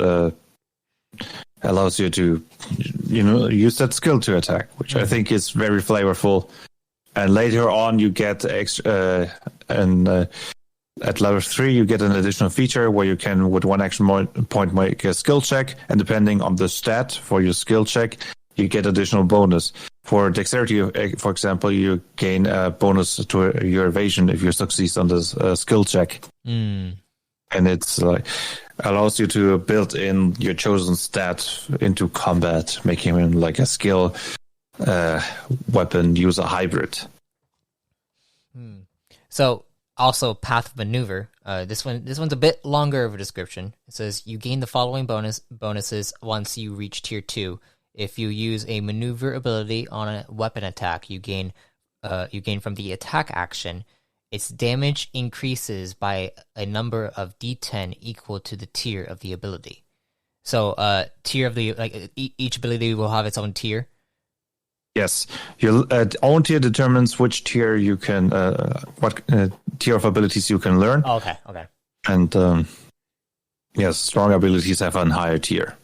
allows you to, use that skill to attack, which I think is very flavorful. And later on, you get extra, at level 3, you get an additional feature where you can, with 1 action point, make a skill check. And depending on the stat for your skill check, you get additional bonus. For dexterity, for example, you gain a bonus to your evasion if you succeed on this skill check. And it's allows you to build in your chosen stat into combat, making him like a skill weapon user hybrid. So also Path of Maneuver. This one's a bit longer of a description. It says you gain the following bonuses once you reach tier 2. If you use a maneuver ability on a weapon attack, you gain from the attack action. Its damage increases by a number of D10 equal to the tier of the ability. So, tier of the each ability will have its own tier. Yes, your own tier determines which tier you can, what tier of abilities you can learn. Oh, okay. And yes, strong abilities have a higher tier.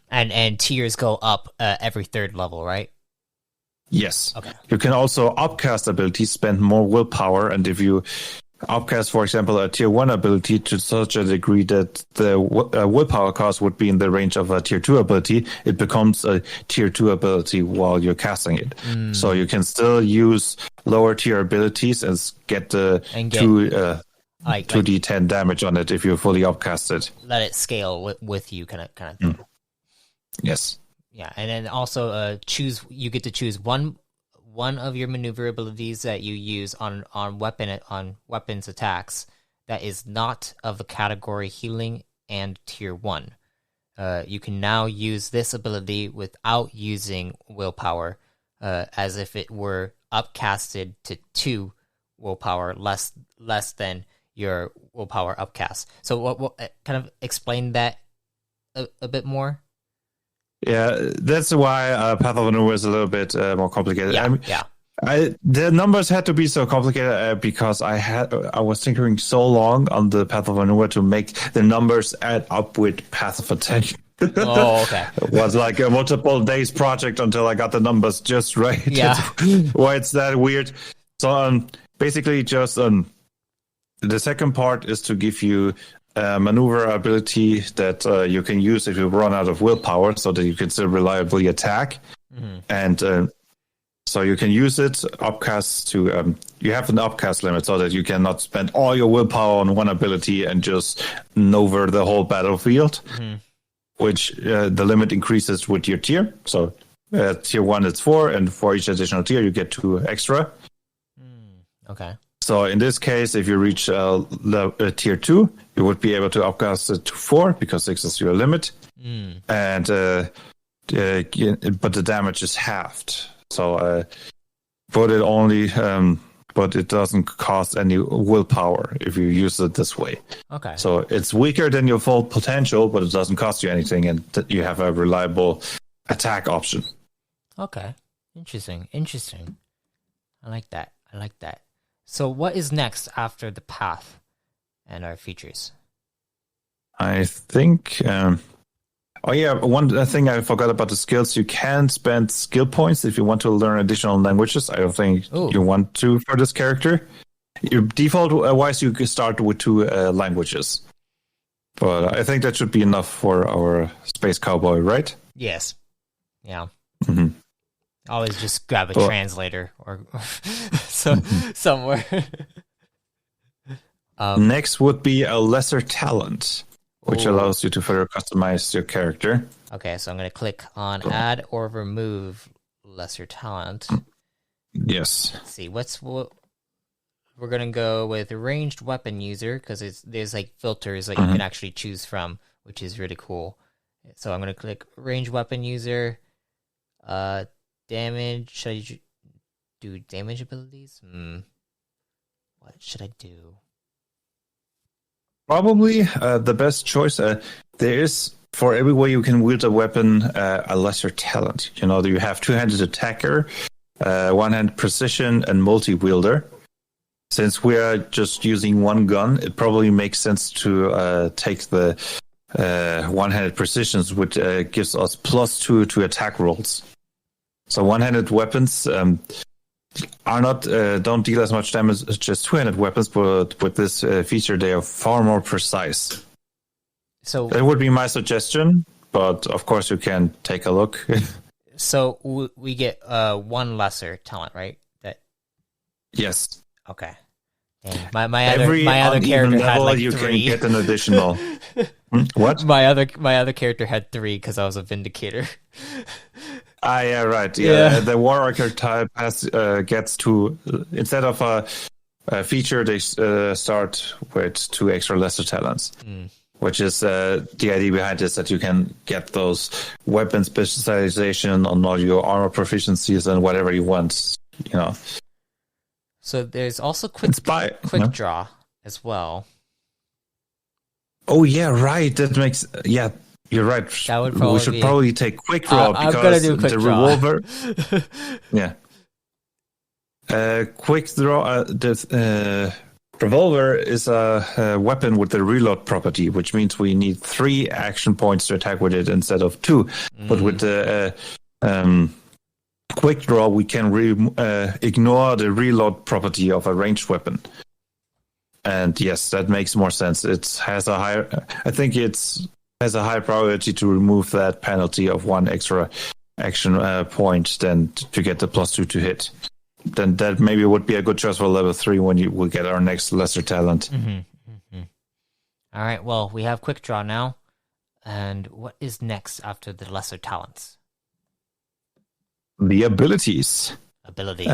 And tiers go up every 3rd level, right? Yes. Okay. You can also upcast abilities, spend more willpower, and if you upcast, for example, a tier 1 ability to such a degree that the willpower cost would be in the range of a tier 2 ability, it becomes a tier 2 ability while you're casting it. So you can still use lower tier abilities and get the 2d10 damage on it if you fully upcast it. Let it scale with you, kind of thing. Yes. Yeah, and then also you get to choose one of your maneuver abilities that you use on weapons attacks that is not of the category healing and tier 1. You can now use this ability without using willpower, as if it were upcasted to 2 willpower, less than your willpower upcast. So what kind of explain that a bit more? Yeah, that's why Path of Maneuver is a little bit more complicated. Yeah, the numbers had to be so complicated because I was tinkering so long on the Path of Maneuver to make the numbers add up with Path of Attack. Oh, okay. It was like a multiple days project until I got the numbers just right. Yeah. Why it's that weird. So basically just the second part is to give you maneuver ability that you can use if you run out of willpower, so that you can still reliably attack. And so you can use it upcast to. You have an upcast limit, so that you cannot spend all your willpower on one ability and just maneuver the whole battlefield. Which the limit increases with your tier. So tier 1 it's 4, and for each additional tier you get 2 extra. Okay. So in this case, if you reach tier 2, you would be able to upcast it to 4 because 6 is your limit. And but the damage is halved. So but it doesn't cost any willpower if you use it this way. Okay. So it's weaker than your full potential, but it doesn't cost you anything, and you have a reliable attack option. Okay. Interesting. I like that. So what is next after the path and our features? I think... one thing I forgot about the skills. You can spend skill points if you want to learn additional languages. I don't think you want to for this character. Your default-wise, you can start with 2 languages. But I think that should be enough for our space cowboy, right? Yes. Yeah. Mm-hmm. Always just grab a translator or somewhere. Next would be a lesser talent, which allows you to further customize your character. Okay, so I'm going to click on add or remove lesser talent. Yes. Let's see, we're going to go with ranged weapon user, because there's like filters that you can actually choose from, which is really cool. So I'm going to click ranged weapon user. Damage, should I do damage abilities? What should I do? Probably the best choice. There is, for every way you can wield a weapon, a lesser talent. You know, you have two-handed attacker, one-hand precision, and multi-wielder. Since we are just using one gun, it probably makes sense to take the one-handed precisions, which gives us +2 to attack rolls. So one-handed weapons are not don't deal as much damage as just two-handed weapons, but with this feature, they are far more precise. So that would be my suggestion, but of course you can take a look. So we get one lesser talent, right? Yes. Okay. Dang. My other character had like you 3. Can get an additional. What? My other character had 3 because I was a vindicator. Yeah, right. Yeah. The war archetype gets to, instead of a feature, they start with 2 extra lesser talents, which is the idea behind this, that you can get those weapon specialization on all your armor proficiencies and whatever you want, you know. So there's also quick draw as well. Oh yeah, right. That makes You're right. We should probably take quick draw because the revolver. Yeah. Quick draw. The revolver is a weapon with the reload property, which means we need 3 action points to attack with it instead of 2. But with the quick draw, we can ignore the reload property of a ranged weapon. And yes, that makes more sense. It has a higher. I think has a high priority to remove that penalty of 1 extra action point than to get the +2 to hit. Then that maybe would be a good choice for level 3 when you will get our next lesser talent. All right, well, we have quick draw now. And what is next after the lesser talents? The abilities.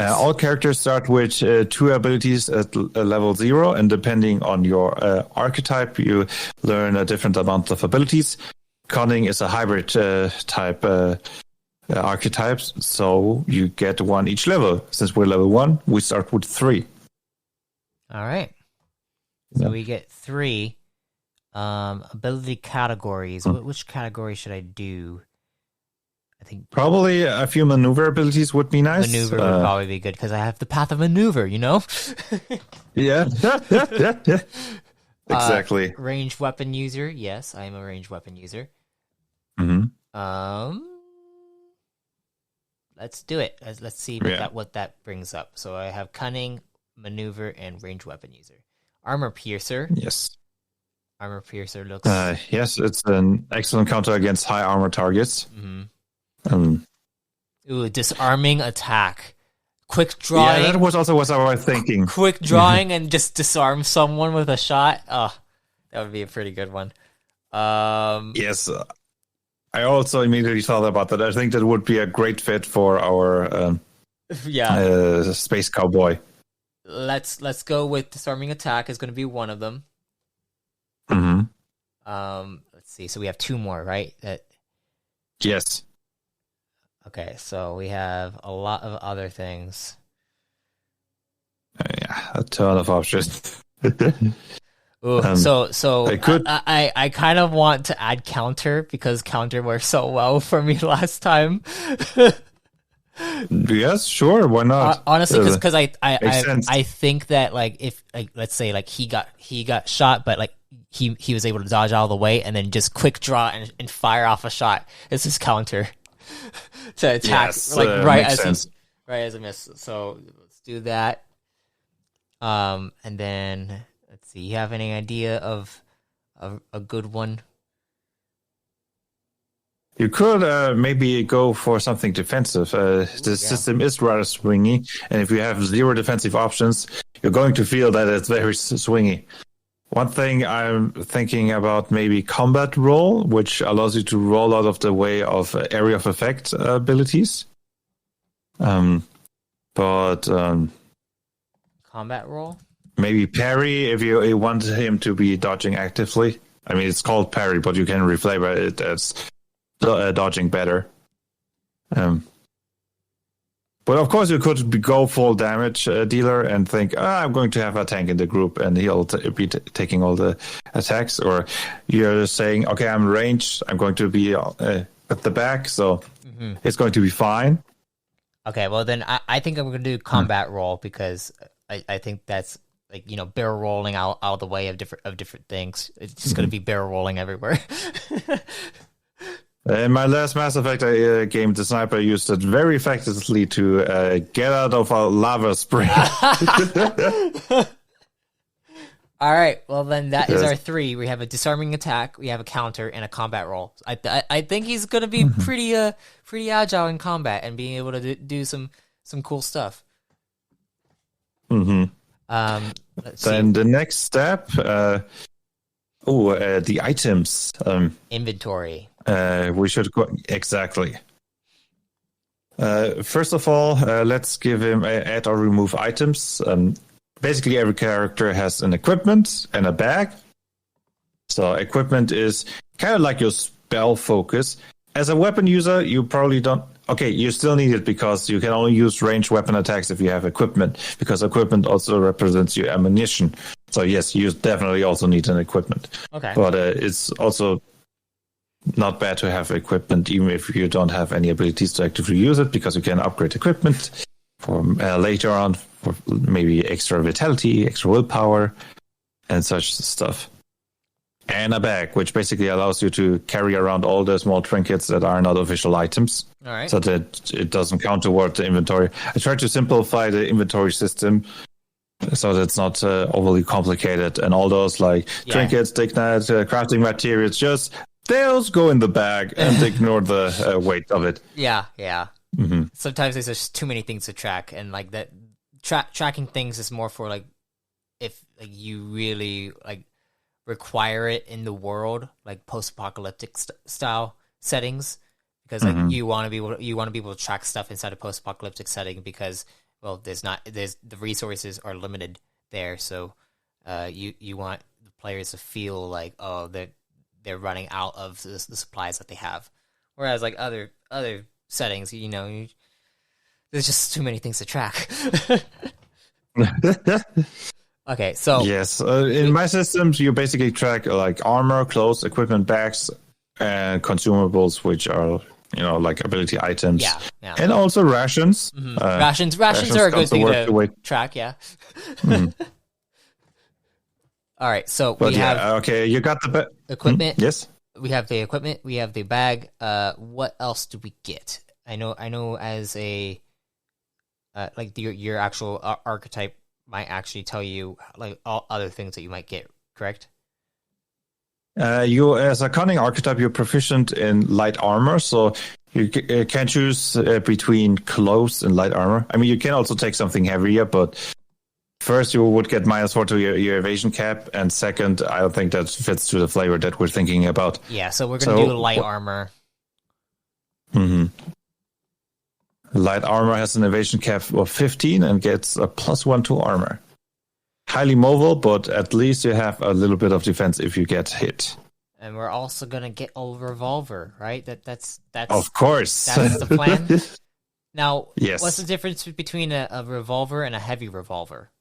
All characters start with 2 abilities at level 0, and depending on your archetype, you learn a different amount of abilities. Cunning is a hybrid type archetype, so you get 1 each level. Since we're level 1, we start with 3. All right. So we get 3 ability categories. Which category should I do? I think probably a few maneuver abilities would be nice. Maneuver would probably be good because I have the path of maneuver, you know? Yeah. Exactly. Ranged weapon user. Yes, I am a ranged weapon user. Let's do it. Let's see what that brings up. So I have cunning, maneuver, and ranged weapon user. Armor piercer. Yes. Armor piercer looks. Yes, it's an excellent counter against high armor targets. Ooh, disarming attack. Quick drawing. Yeah, that was also what I was thinking. Quick drawing and just disarm someone with a shot. Oh, that would be a pretty good one. Yes, I also immediately thought about that. I think that would be a great fit for our space cowboy. Let's go with disarming attack is going to be one of them. Let's see. So we have two more, right? Yes. Okay, so we have a lot of other things. Yeah, a ton of options. Ooh, so I kind of want to add counter because counter worked so well for me last time. Yes, sure, why not? Honestly, because I think that like if like let's say like he got shot, but like he was able to dodge all the way and then just quick draw and fire off a shot. It's his counter to attack right as a miss. So let's do that. And then let's see. You have any idea of a good one? You could maybe go for something defensive. The system is rather swingy, and if you have 0 defensive options, you're going to feel that it's very swingy. One thing I'm thinking about maybe combat roll, which allows you to roll out of the way of area of effect abilities. Combat roll? Maybe parry if you want him to be dodging actively. I mean, it's called parry, but you can reflavor it as dodging better. But of course, you could go full damage dealer and think, I'm going to have a tank in the group and he'll be taking all the attacks. Or you're saying, okay, I'm ranged. I'm going to be at the back, so it's going to be fine. Okay, well then I think I'm going to do combat roll because I think that's like, barrel rolling out of the way of different things. It's just going to be barrel rolling everywhere. In my last Mass Effect game, the sniper used it very effectively to get out of a lava spring. All right, well then that is our 3. We have a disarming attack, we have a counter, and a combat roll. I think he's going to be pretty agile in combat and being able to do some cool stuff. Then the next step, the items. Inventory. We should go exactly. First of all, let's give him add or remove items. Basically, every character has an equipment and a bag. So equipment is kind of like your spell focus. As a weapon user, you probably don't. Okay, you still need it because you can only use ranged weapon attacks if you have equipment, because equipment also represents your ammunition. So yes, you definitely also need an equipment. Okay, but it's also not bad to have equipment, even if you don't have any abilities to actively use it, because you can upgrade equipment for later on for maybe extra vitality, extra willpower, and such stuff. And a bag, which basically allows you to carry around all the small trinkets that are not official items. All right. So that it doesn't count toward the inventory. I tried to simplify the inventory system so that it's not overly complicated. And all those trinkets, dignities, crafting materials, just those go in the bag and ignore the weight of it. Yeah. Sometimes there's just too many things to track, and like that tracking things is more for like if like you really like require it in the world, like post-apocalyptic style settings, because like you want to be able to track stuff inside a post-apocalyptic setting because the resources are limited there, so you want the players to feel like they're running out of the supplies that they have. Whereas like other settings, there's just too many things to track. Okay, so yes, in my systems, you basically track like armor, clothes, equipment, bags, and consumables, which are like ability items. Yeah. And also rations. Rations are a good thing to track. Yeah. All right, so we have okay. You got the equipment. Yes, we have the equipment. We have the bag. What else do we get? I know. As a like your actual archetype might actually tell you like all other things that you might get. Correct? You, as a cunning archetype, you're proficient in light armor, so you can choose between close and light armor. I mean, you can also take something heavier, but first you would get -4 to your evasion cap, and second, I don't think that fits to the flavor that we're thinking about. Yeah, so we're going to do light armor. Mm-hmm. Light armor has an evasion cap of 15 and gets a +1 to armor. Highly mobile, but at least you have a little bit of defense if you get hit. And we're also gonna get a revolver, right? That's of course. That's the plan. Now, yes. What's the difference between a revolver and a heavy revolver?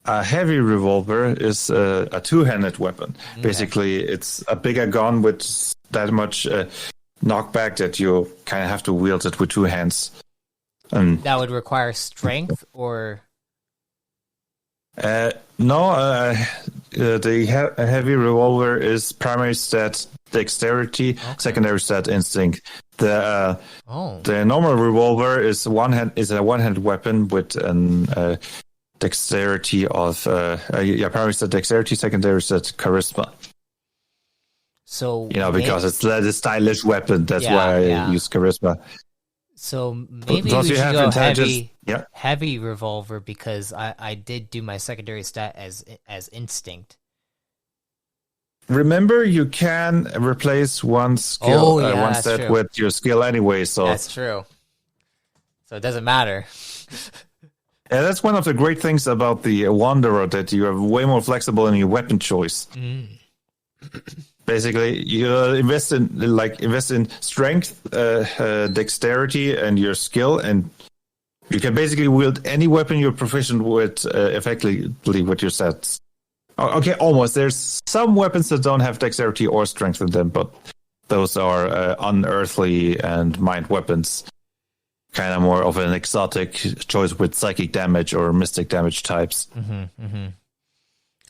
A heavy revolver is a two-handed weapon. Okay. Basically, it's a bigger gun with that much knockback that you kind of have to wield it with two hands. That would require strength, or no. The heavy revolver is primary stat dexterity, okay. Secondary stat instinct. The normal revolver is a one-handed weapon with an dexterity of primary stat dexterity, secondary stat charisma. So because it's the stylish weapon, that's why I use charisma. So maybe we should go heavy revolver, because I did do my secondary stat as instinct. Remember, you can replace one skill, one stat with your skill anyway. So that's true. So it doesn't matter. Yeah, that's one of the great things about the Wanderer, that you are way more flexible in your weapon choice. Basically, you invest in strength, dexterity, and your skill, and you can basically wield any weapon you're proficient with effectively with your stats. Okay, almost. There's some weapons that don't have dexterity or strength in them, but those are unearthly and mind weapons. Kind of more of an exotic choice with psychic damage or mystic damage types.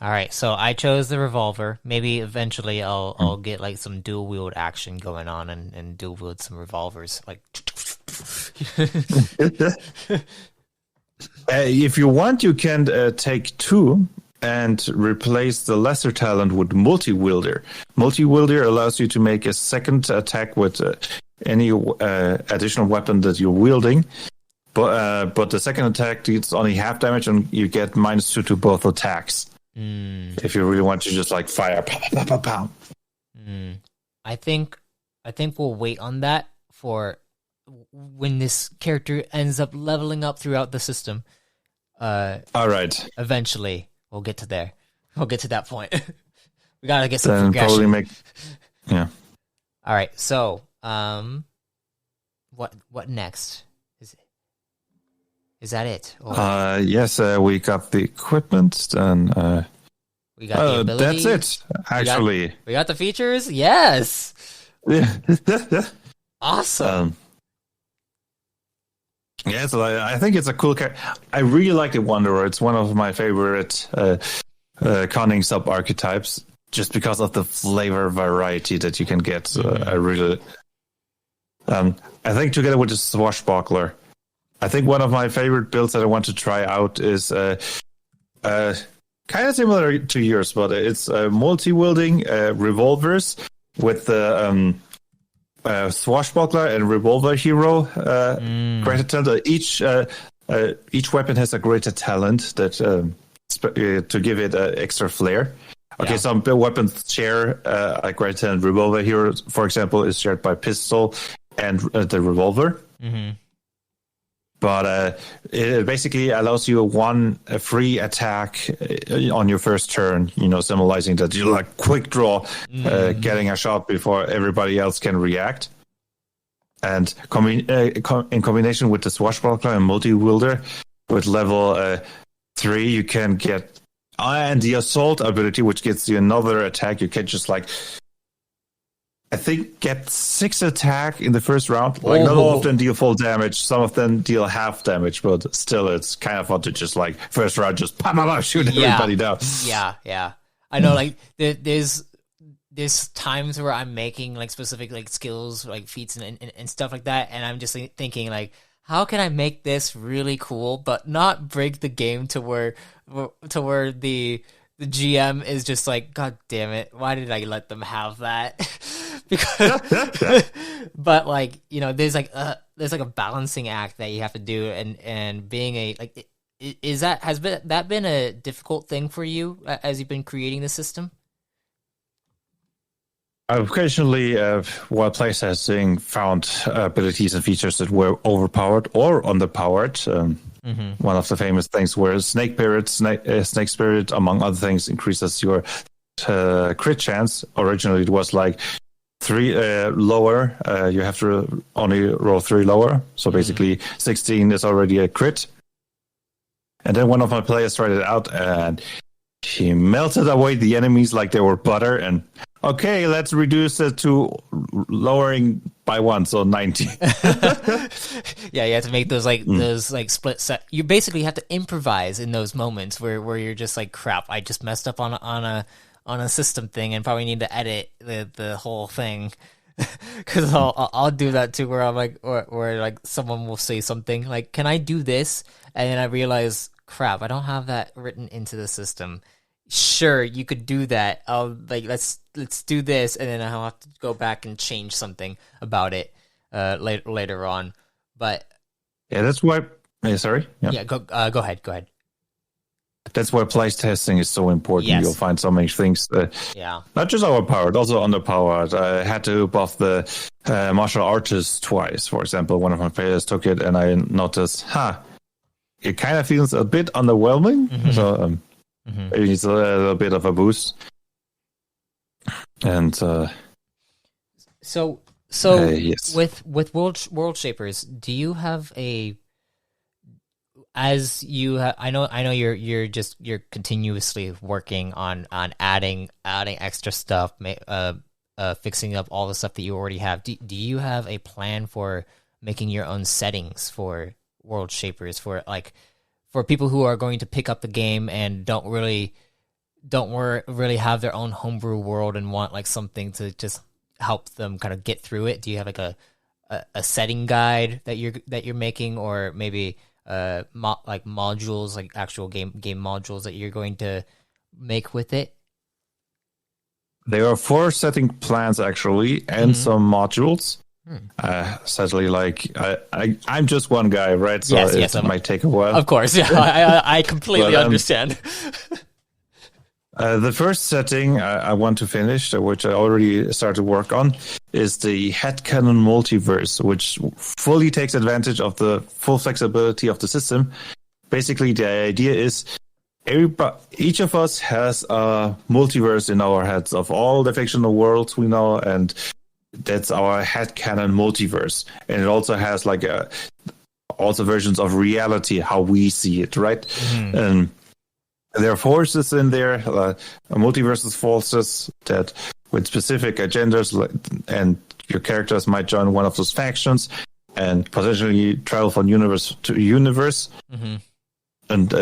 All right, so I chose the revolver. Maybe eventually I'll get like some dual wield action going on and dual wield some revolvers. Like, if you want, you can take two and replace the lesser talent with multi-wielder. Multi-wielder allows you to make a second attack with any additional weapon that you're wielding. But the second attack gets only half damage, and you get -2 to both attacks. If you really want to just like fire, pow, pow, pow, pow. I think we'll wait on that for when this character ends up leveling up throughout the system. All right. Eventually, we'll get to there. We'll get to that point. We gotta get some progression. All right. So, what next? Is that it? Yes, we got the equipment, and we got the ability. That's it, actually. We got the features? Yes! Awesome. Yes, I think it's a cool character. I really like the Wanderer. It's one of my favorite cunning sub-archetypes, just because of the flavor variety that you can get. I really... I think together with the Swashbuckler, I think one of my favorite builds that I want to try out is kind of similar to yours, but it's multi-wielding revolvers with the Swashbuckler and Revolver Hero greater talent. Each weapon has a greater talent that to give it extra flair. Okay, some weapons share a greater talent. Revolver Hero, for example, is shared by Pistol and the Revolver. But it basically allows you a free attack on your first turn, symbolizing that you like quick draw, getting a shot before everybody else can react. And in combination with the Swashbuckler and Multi-Wielder, with level 3, you can get... and the Assault ability, which gets you another attack. You can just I think get 6 attack in the first round. Not all of them deal full damage. Some of them deal half damage, but still, it's kind of fun to just first round, just shoot everybody down. Yeah. I know, there's times where I'm making specific skills, feats and stuff like that, and I'm just thinking how can I make this really cool, but not break the game to where the the GM is just like, God damn it, why did I let them have that? Because, but like, you know, there's like a balancing act that you have to do, and being a like, that been a difficult thing for you as you've been creating the system? I've occasionally, while playtesting, found abilities and features that were overpowered or underpowered. One of the famous things were Snake Spirit, among other things, increases your crit chance. Originally, it was like 3 lower. You have to only roll 3 lower. So basically, 16 is already a crit. And then one of my players tried it out, and he melted away the enemies like they were butter. And okay, let's reduce it to lowering by 1, so 90. Yeah, you have to make those like split set. You basically have to improvise in those moments where you're just like, crap, I just messed up on a system thing and probably need to edit the whole thing. Because I'll do that too, where I'm like, or like someone will say something like, "Can I do this?" And then I realize, crap, I don't have that written into the system. Sure, you could do that. Let's do this, and then I'll have to go back and change something about it later on. But yeah, that's why. Sorry. Yeah, go ahead. That's why playtesting is so important. Yes. You'll find so many things. Not just overpowered, also underpowered. I had to buff the martial artist twice. For example, one of my players took it, and I noticed, it kind of feels a bit underwhelming. Mm-hmm. So it needs a little bit of a boost. And yes. with World Shapers, do you have a I know you're continuously working on adding extra stuff, fixing up all the stuff that you already have. Do you have a plan for making your own settings for World Shapers, for people who are going to pick up the game and don't really have their own homebrew world and want like something to just help them kind of get through it? Do you have like a setting guide that you're making, or maybe modules, like actual game modules that you're going to make with it? There are 4 setting plans actually, and some modules. Sadly, I'm just one guy, right? So it might take a while. Of course, yeah, I completely understand. The first setting I want to finish, which I already started work on, is the headcanon multiverse, which fully takes advantage of the full flexibility of the system. Basically, the idea is each of us has a multiverse in our heads of all the fictional worlds we know, and that's our headcanon multiverse. And it also has also versions of reality, how we see it, right? And there are forces in there, multiverses forces that with specific agendas, and your characters might join one of those factions and potentially travel from universe to universe. And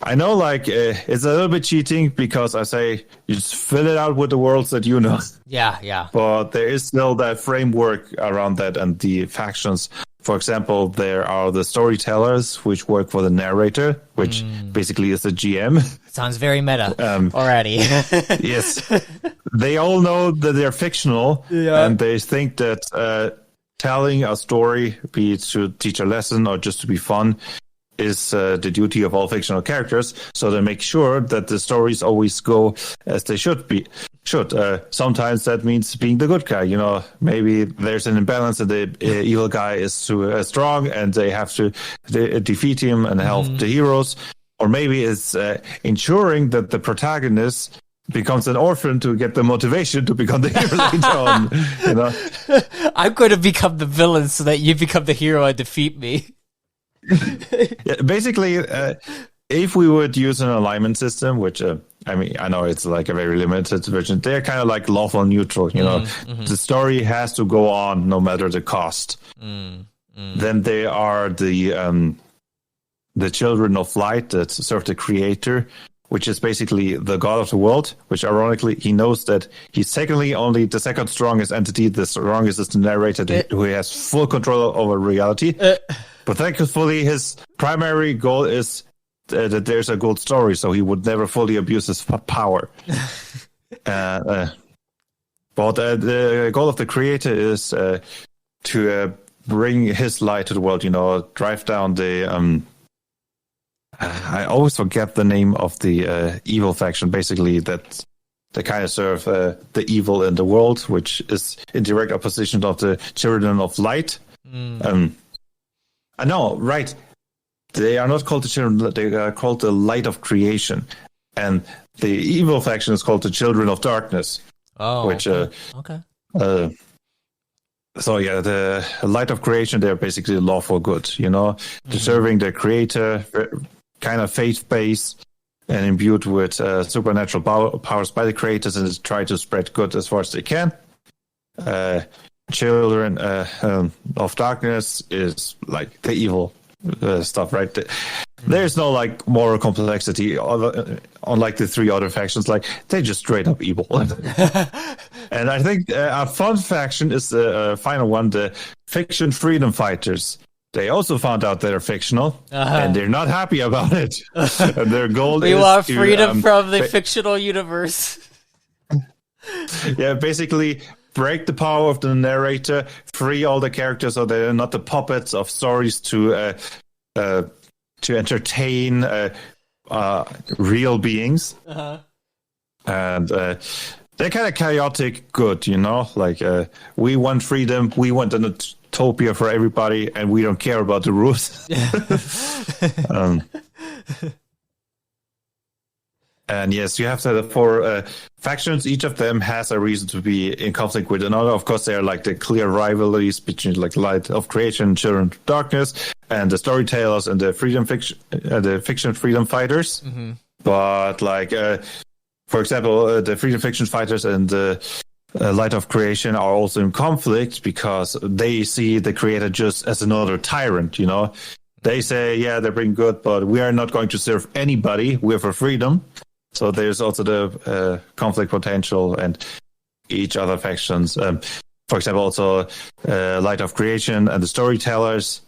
I know, it's a little bit cheating because I say you just fill it out with the worlds that you know. Yeah. But there is still that framework around that and the factions. For example, there are the storytellers, which work for the narrator, which basically is the GM. Sounds very meta already. Yes. They all know that they're fictional, and they think that telling a story, be it to teach a lesson or just to be fun, is the duty of all fictional characters. So they make sure that the stories always go as they should be. Sometimes that means being the good guy. Maybe there's an imbalance and the evil guy is too strong and they have to defeat him and help the heroes. Or maybe it's ensuring that the protagonist becomes an orphan to get the motivation to become the hero later on. I'm going to become the villain so that you become the hero and defeat me. Yeah, basically, if we would use an alignment system, which I know it's like a very limited version, they're kind of like lawful neutral. The story has to go on no matter the cost. Then they are the children of light that serve the creator, which is basically the god of the world. Which ironically, he knows that he's secondly only the second strongest entity. The strongest is the narrator, who has full control over reality. But thankfully, his primary goal is that there's a good story, so he would never fully abuse his power. But the goal of the creator is to bring his light to the world. Drive down the. I always forget the name of the evil faction. Basically, that they kind of serve the evil in the world, which is in direct opposition of the children of light. I know, right? They are not called the children; they are called the light of creation, and the evil faction is called the children of darkness. Oh, which okay. So yeah, the light of creation, they're basically lawful good. They're serving the creator, kind of faith-based and imbued with supernatural powers by the creators, and try to spread good as far as they can. Children of darkness is like the evil stuff, right? There's no like moral complexity, unlike the three other factions. Like they're just straight up evil. And I think a fun faction is the final one, the fiction freedom fighters. They also found out they're fictional, and they're not happy about it. And their goal we is want to, freedom from the fictional universe. Yeah, basically break the power of the narrator, free all the characters so they're not the puppets of stories to entertain real beings. And they're kind of chaotic good, like we want freedom, we want an utopia for everybody, and we don't care about the rules. And yes, you have the four factions. Each of them has a reason to be in conflict with another. Of course, there are like the clear rivalries between like Light of Creation, Children of Darkness, and the storytellers and the fiction freedom fighters. But like, for example, the freedom fiction fighters and the Light of Creation are also in conflict because they see the creator just as another tyrant. They say, yeah, they bring good, but we are not going to serve anybody. We're for freedom. So there's also the conflict potential, and each other factions. For example, also Light of Creation and the storytellers.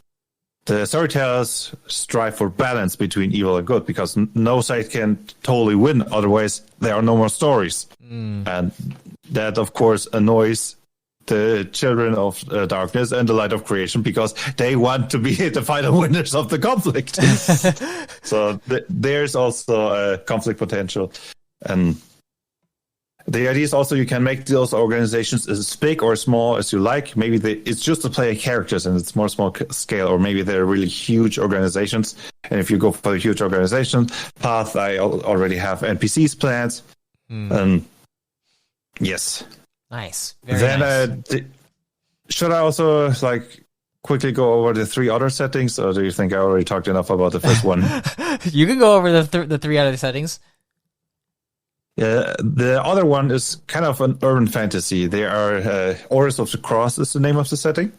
The storytellers strive for balance between evil and good because no side can totally win. Otherwise, there are no more stories. And that, of course, annoys the children of darkness and the Light of Creation because they want to be the final winners of the conflict. So there's also a conflict potential. And the idea is also you can make those organizations as big or small as you like. Maybe it's just to play characters and it's more small scale, or maybe they're really huge organizations. And if you go for the huge organization path, I already have NPCs planned. Yes. Nice. Very nice. Should I also like quickly go over the three other settings, or do you think I already talked enough about the first one? You can go over the three other settings. Yeah, the other one is kind of an urban fantasy. They are Orders of the Cross is the name of the setting.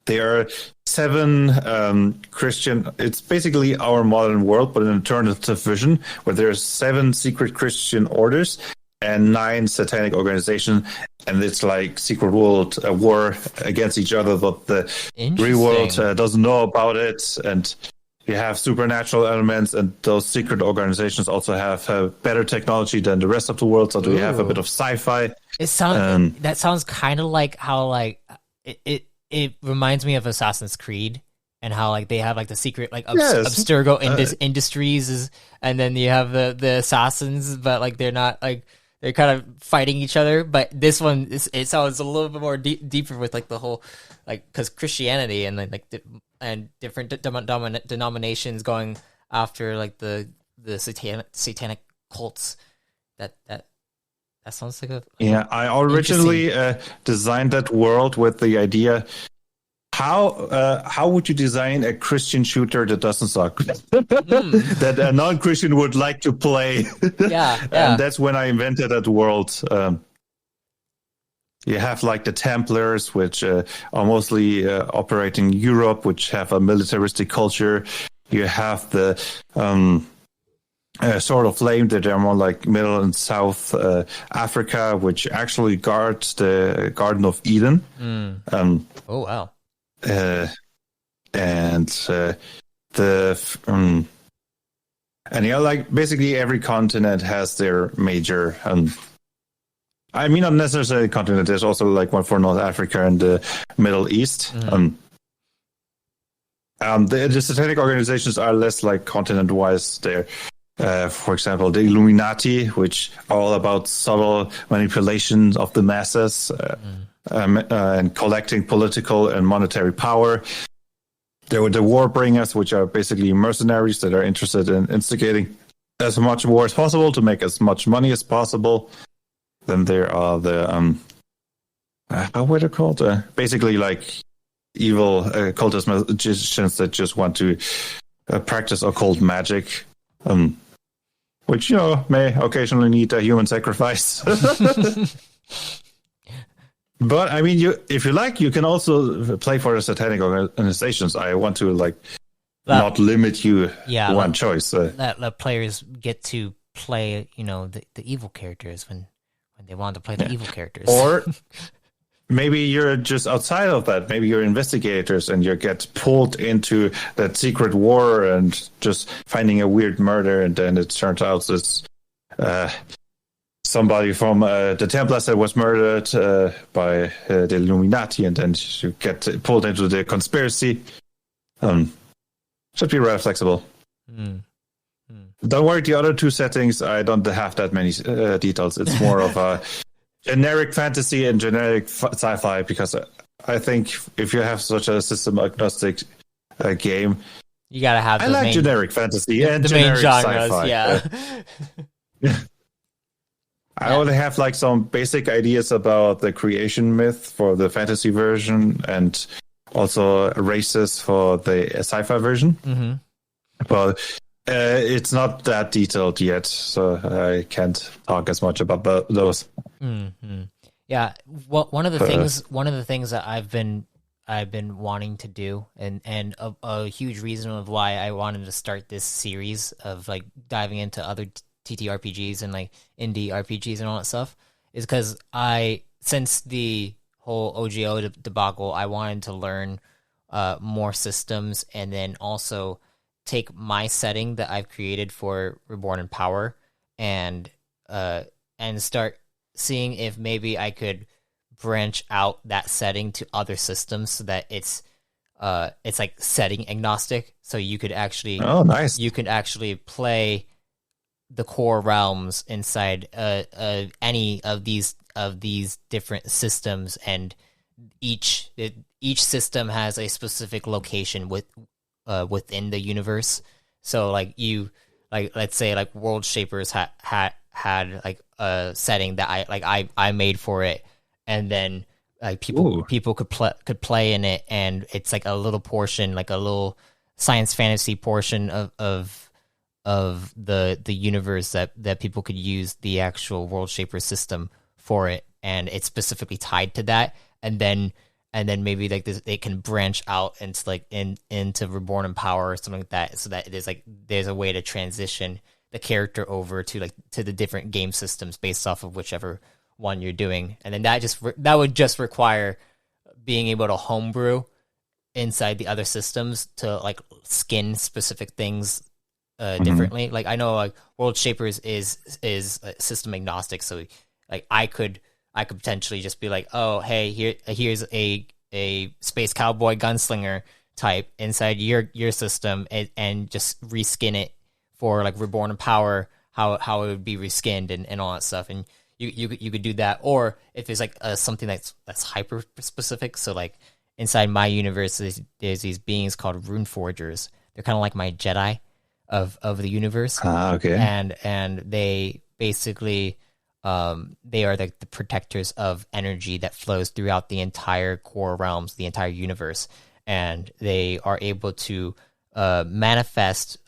There are 7 Christian. It's basically our modern world, but an alternative vision where there are 7 secret Christian orders and 9 satanic organizations, and it's like secret world war against each other, but the real world doesn't know about it. And you have supernatural elements, and those secret organizations also have better technology than the rest of the world. So do you have a bit of sci-fi? It sounds that sounds kind of like how like it reminds me of Assassin's Creed. And how like they have like the secret like Abstergo Industries and then you have the assassins, but like they're not like they're kind of fighting each other. But this one it sounds a little bit more deeper with like the whole like because Christianity and then like and different denominations going after like the satanic cults. That sounds like I originally designed that world with the idea. How would you design a Christian shooter that doesn't suck? That a non-Christian would like to play. Yeah. And that's when I invented that world. You have like the Templars, which are mostly operating in Europe, which have a militaristic culture. You have the Sword of Flame, that are more like Middle and South Africa, which actually guards the Garden of Eden. Oh, wow. And the And yeah, like basically every continent has their major. I mean, not necessarily continent. There's also like one for North Africa and the Middle East. Mhm. The satanic organizations are less like continent-wise. They're, for example, the Illuminati, which are all about subtle manipulation of the masses and collecting political and monetary power. There were the Warbringers, which are basically mercenaries that are interested in instigating as much war as possible to make as much money as possible. Then there are the how were they called? Basically, like evil cultist magicians that just want to practice occult magic, which may occasionally need a human sacrifice. But I mean, if you like, you can also play for the satanic organizations. I want to not limit you to one choice. Let players get to play, the evil characters when they want to play the evil characters. Or maybe you're just outside of that. Maybe you're investigators and you get pulled into that secret war and just finding a weird murder, and then it turns out it's somebody from the Templars that was murdered by the Illuminati, and then you get pulled into the conspiracy. Should be rather flexible. Don't worry, the other two settings, I don't have that many details. It's more of a generic fantasy and generic sci-fi, because I think if you have such a system-agnostic game, you gotta have. I like generic fantasy and generic main genres, sci-fi. Yeah. I would have some basic ideas about the creation myth for the fantasy version, and also races for the sci-fi version. Mm-hmm. But it's not that detailed yet, so I can't talk as much about those. Mm-hmm. Yeah, well, one of the things that I've been wanting to do, and a huge reason of why I wanted to start this series of diving into other TTRPGs and indie RPGs and all that stuff, is because since the whole OGO debacle, I wanted to learn more systems, and then also take my setting that I've created for Reborn in Power and start seeing if maybe I could branch out that setting to other systems so that it's setting agnostic. So you could actually nice. You could actually play the core realms inside any of these different systems, and each system has a specific location within the universe. So let's say World Shapers had a setting that I made for it, and then people could play in it, and it's a little portion, a little science fantasy portion of the universe that people could use the actual World Shaper system for it, and it's specifically tied to that, and then maybe they can branch out into into Reborn in Power or something like that, so that there's a way to transition the character over to the different game systems based off of whichever one you're doing, and then that would just require being able to homebrew inside the other systems to skin specific things differently. I know World Shapers is system agnostic, so I could potentially just be oh, hey, here's a space cowboy gunslinger type inside your system, and just reskin it for Reborn in Power, how it would be reskinned and all that stuff, and you could do that. Or if it's something that's hyper specific, so inside my universe there's these beings called Rune Forgers. They're kind of like my Jedi of the universe. Okay. And they basically they are the protectors of energy that flows throughout the entire core realms, the entire universe, and they are able to manifest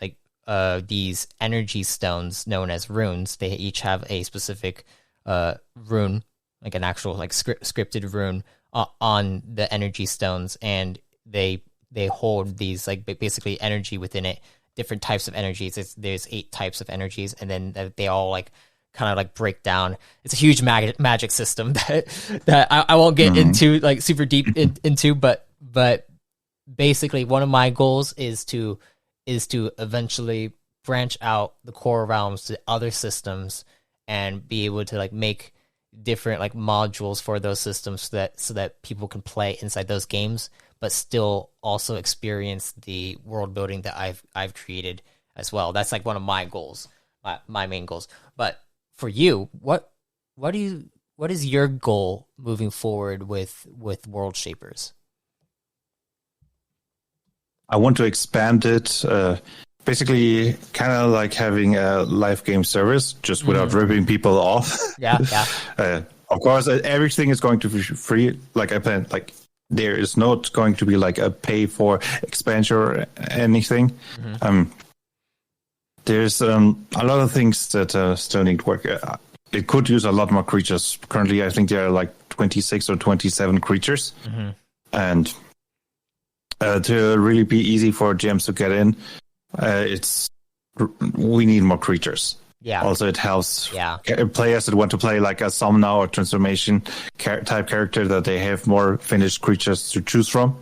these energy stones known as runes. They each have a specific rune, an actual scripted rune on the energy stones, and they hold these basically energy within it, different types of energies. There's 8 types of energies, and then they all kind of break down. It's a huge magic system that I won't get into super deep into, but basically one of my goals is to eventually branch out the core realms to other systems and be able to like make different like modules for those systems so that people can play inside those games, but still also experience the world building that I've created as well. That's like one of my goals, my main goals. But for you, what is your goal moving forward with World Shapers? I want to expand it. Basically, kind of like having a live game service, just without ripping people off. Yeah. Of course, everything is going to be free. Like I planned, like there is not going to be like a pay for expansion or anything. There's a lot of things that still need work. It could use a lot more creatures. Currently, I think there are like 26 or 27 creatures, and to really be easy for GMs to get in. We need more creatures. Yeah. Also, it helps players that want to play like a summon or transformation type character that they have more finished creatures to choose from.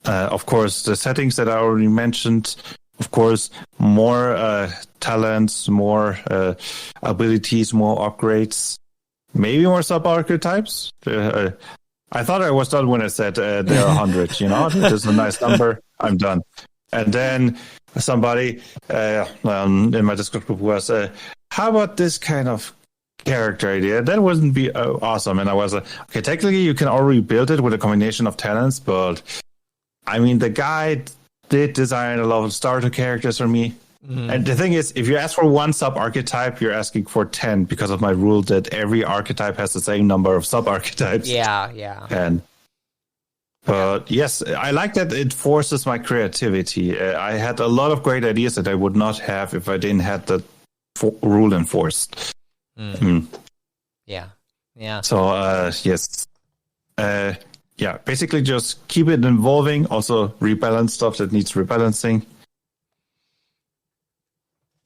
Of course, the settings that I already mentioned. Of course, more talents, more abilities, more upgrades, maybe more sub-archetypes. I thought I was done when I said there are 100. You know, that is a nice number. I'm done. And then somebody in my Discord group was, how about this kind of character idea? That wouldn't be awesome. And I was like, okay, technically you can already build it with a combination of talents, but I mean, the guy did design a lot of starter characters for me. And the thing is, if you ask for one sub-archetype, you're asking for 10 because of my rule that every archetype has the same number of sub-archetypes. Yeah. But yes, I like that it forces my creativity. I had a lot of great ideas that I would not have if I didn't have that rule enforced. Yeah. So, yes. Basically just keep it evolving. Also rebalance stuff that needs rebalancing.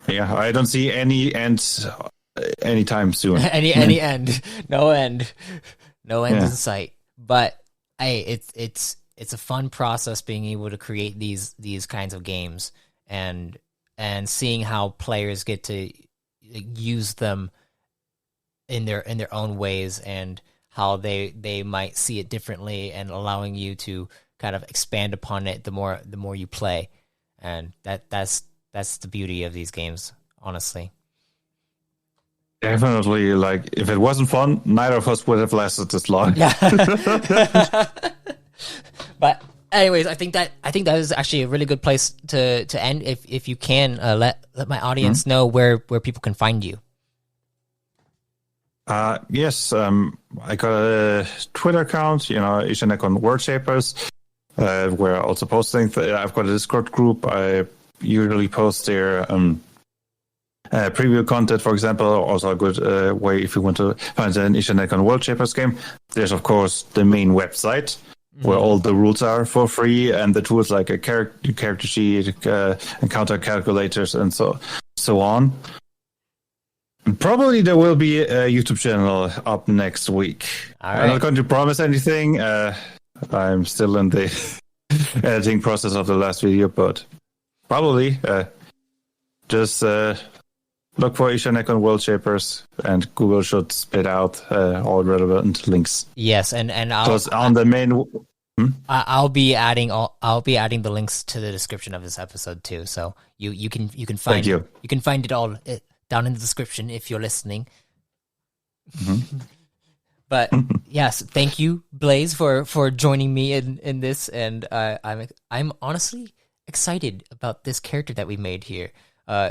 Yeah, I don't see any end anytime soon. any end. No end in sight. But hey, it's a fun process being able to create these kinds of games and seeing how players get to use them in their own ways and how they might see it differently, and allowing you to kind of expand upon it the more you play. And that's the beauty of these games, honestly. Definitely, like if it wasn't fun, neither of us would have lasted this long. Yeah. But anyways, I think that is actually a really good place to end. If you can let my audience know where people can find you. Yes, I got a Twitter account, Ishanekon World Shapers, where I also post things. I've got a Discord group. I usually post there preview content, for example. Also a good way if you want to find an Ishanekon World Shapers game. There's, of course, the main website where all the rules are for free, and the tools like a character sheet, encounter calculators, and so on. Probably there will be a YouTube channel up next week. All right. I'm not going to promise anything. I'm still in the editing process of the last video, but probably just look for Ishanekon World Shapers, and Google should spit out all relevant links. Yes, and I'll be adding the links to the description of this episode too. So you can find you can find it all down in the description if you're listening. But yes, thank you, Blaze, for joining me in this, and I'm honestly excited about this character that we made here.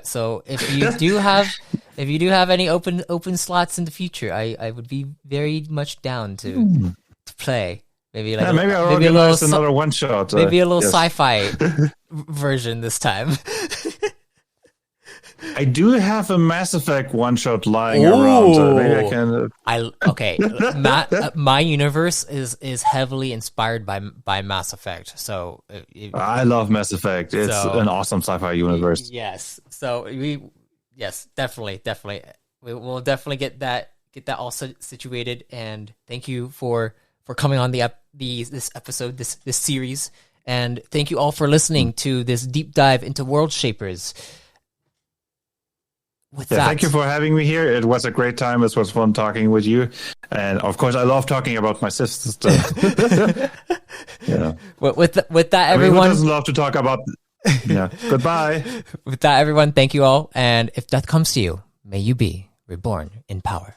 So if you do have any open slots in the future, I would be very much down to play. Maybe I'll organize another one shot. Maybe a little sci-fi version this time. I do have a Mass Effect one shot lying around. Maybe I can. My universe is heavily inspired by Mass Effect. So I love Mass Effect. It's an awesome sci-fi universe. Yes. So definitely. We will definitely get that all situated. And thank you for coming on this episode, this series, And thank you all for listening to this deep dive into World Shapers. Thank you for having me here. It was a great time. It was fun talking with you. And of course, I love talking about my sister. With that, everyone. Who doesn't love to talk about... Yeah. Goodbye. With that, everyone, thank you all. And if death comes to you, may you be reborn in power.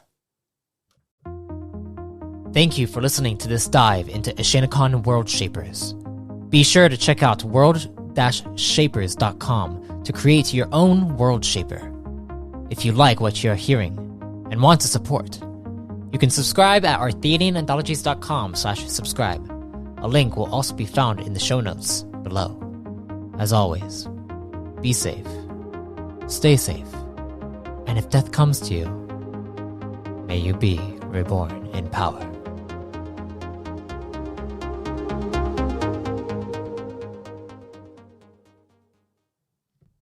Thank you for listening to this dive into Ishanekon World Shapers. Be sure to check out world-shapers.com to create your own World Shaper. If you like what you're hearing and want to support, you can subscribe at arthadiananthologies.com/subscribe. A link will also be found in the show notes below. As always, be safe, stay safe, and if death comes to you, may you be reborn in power.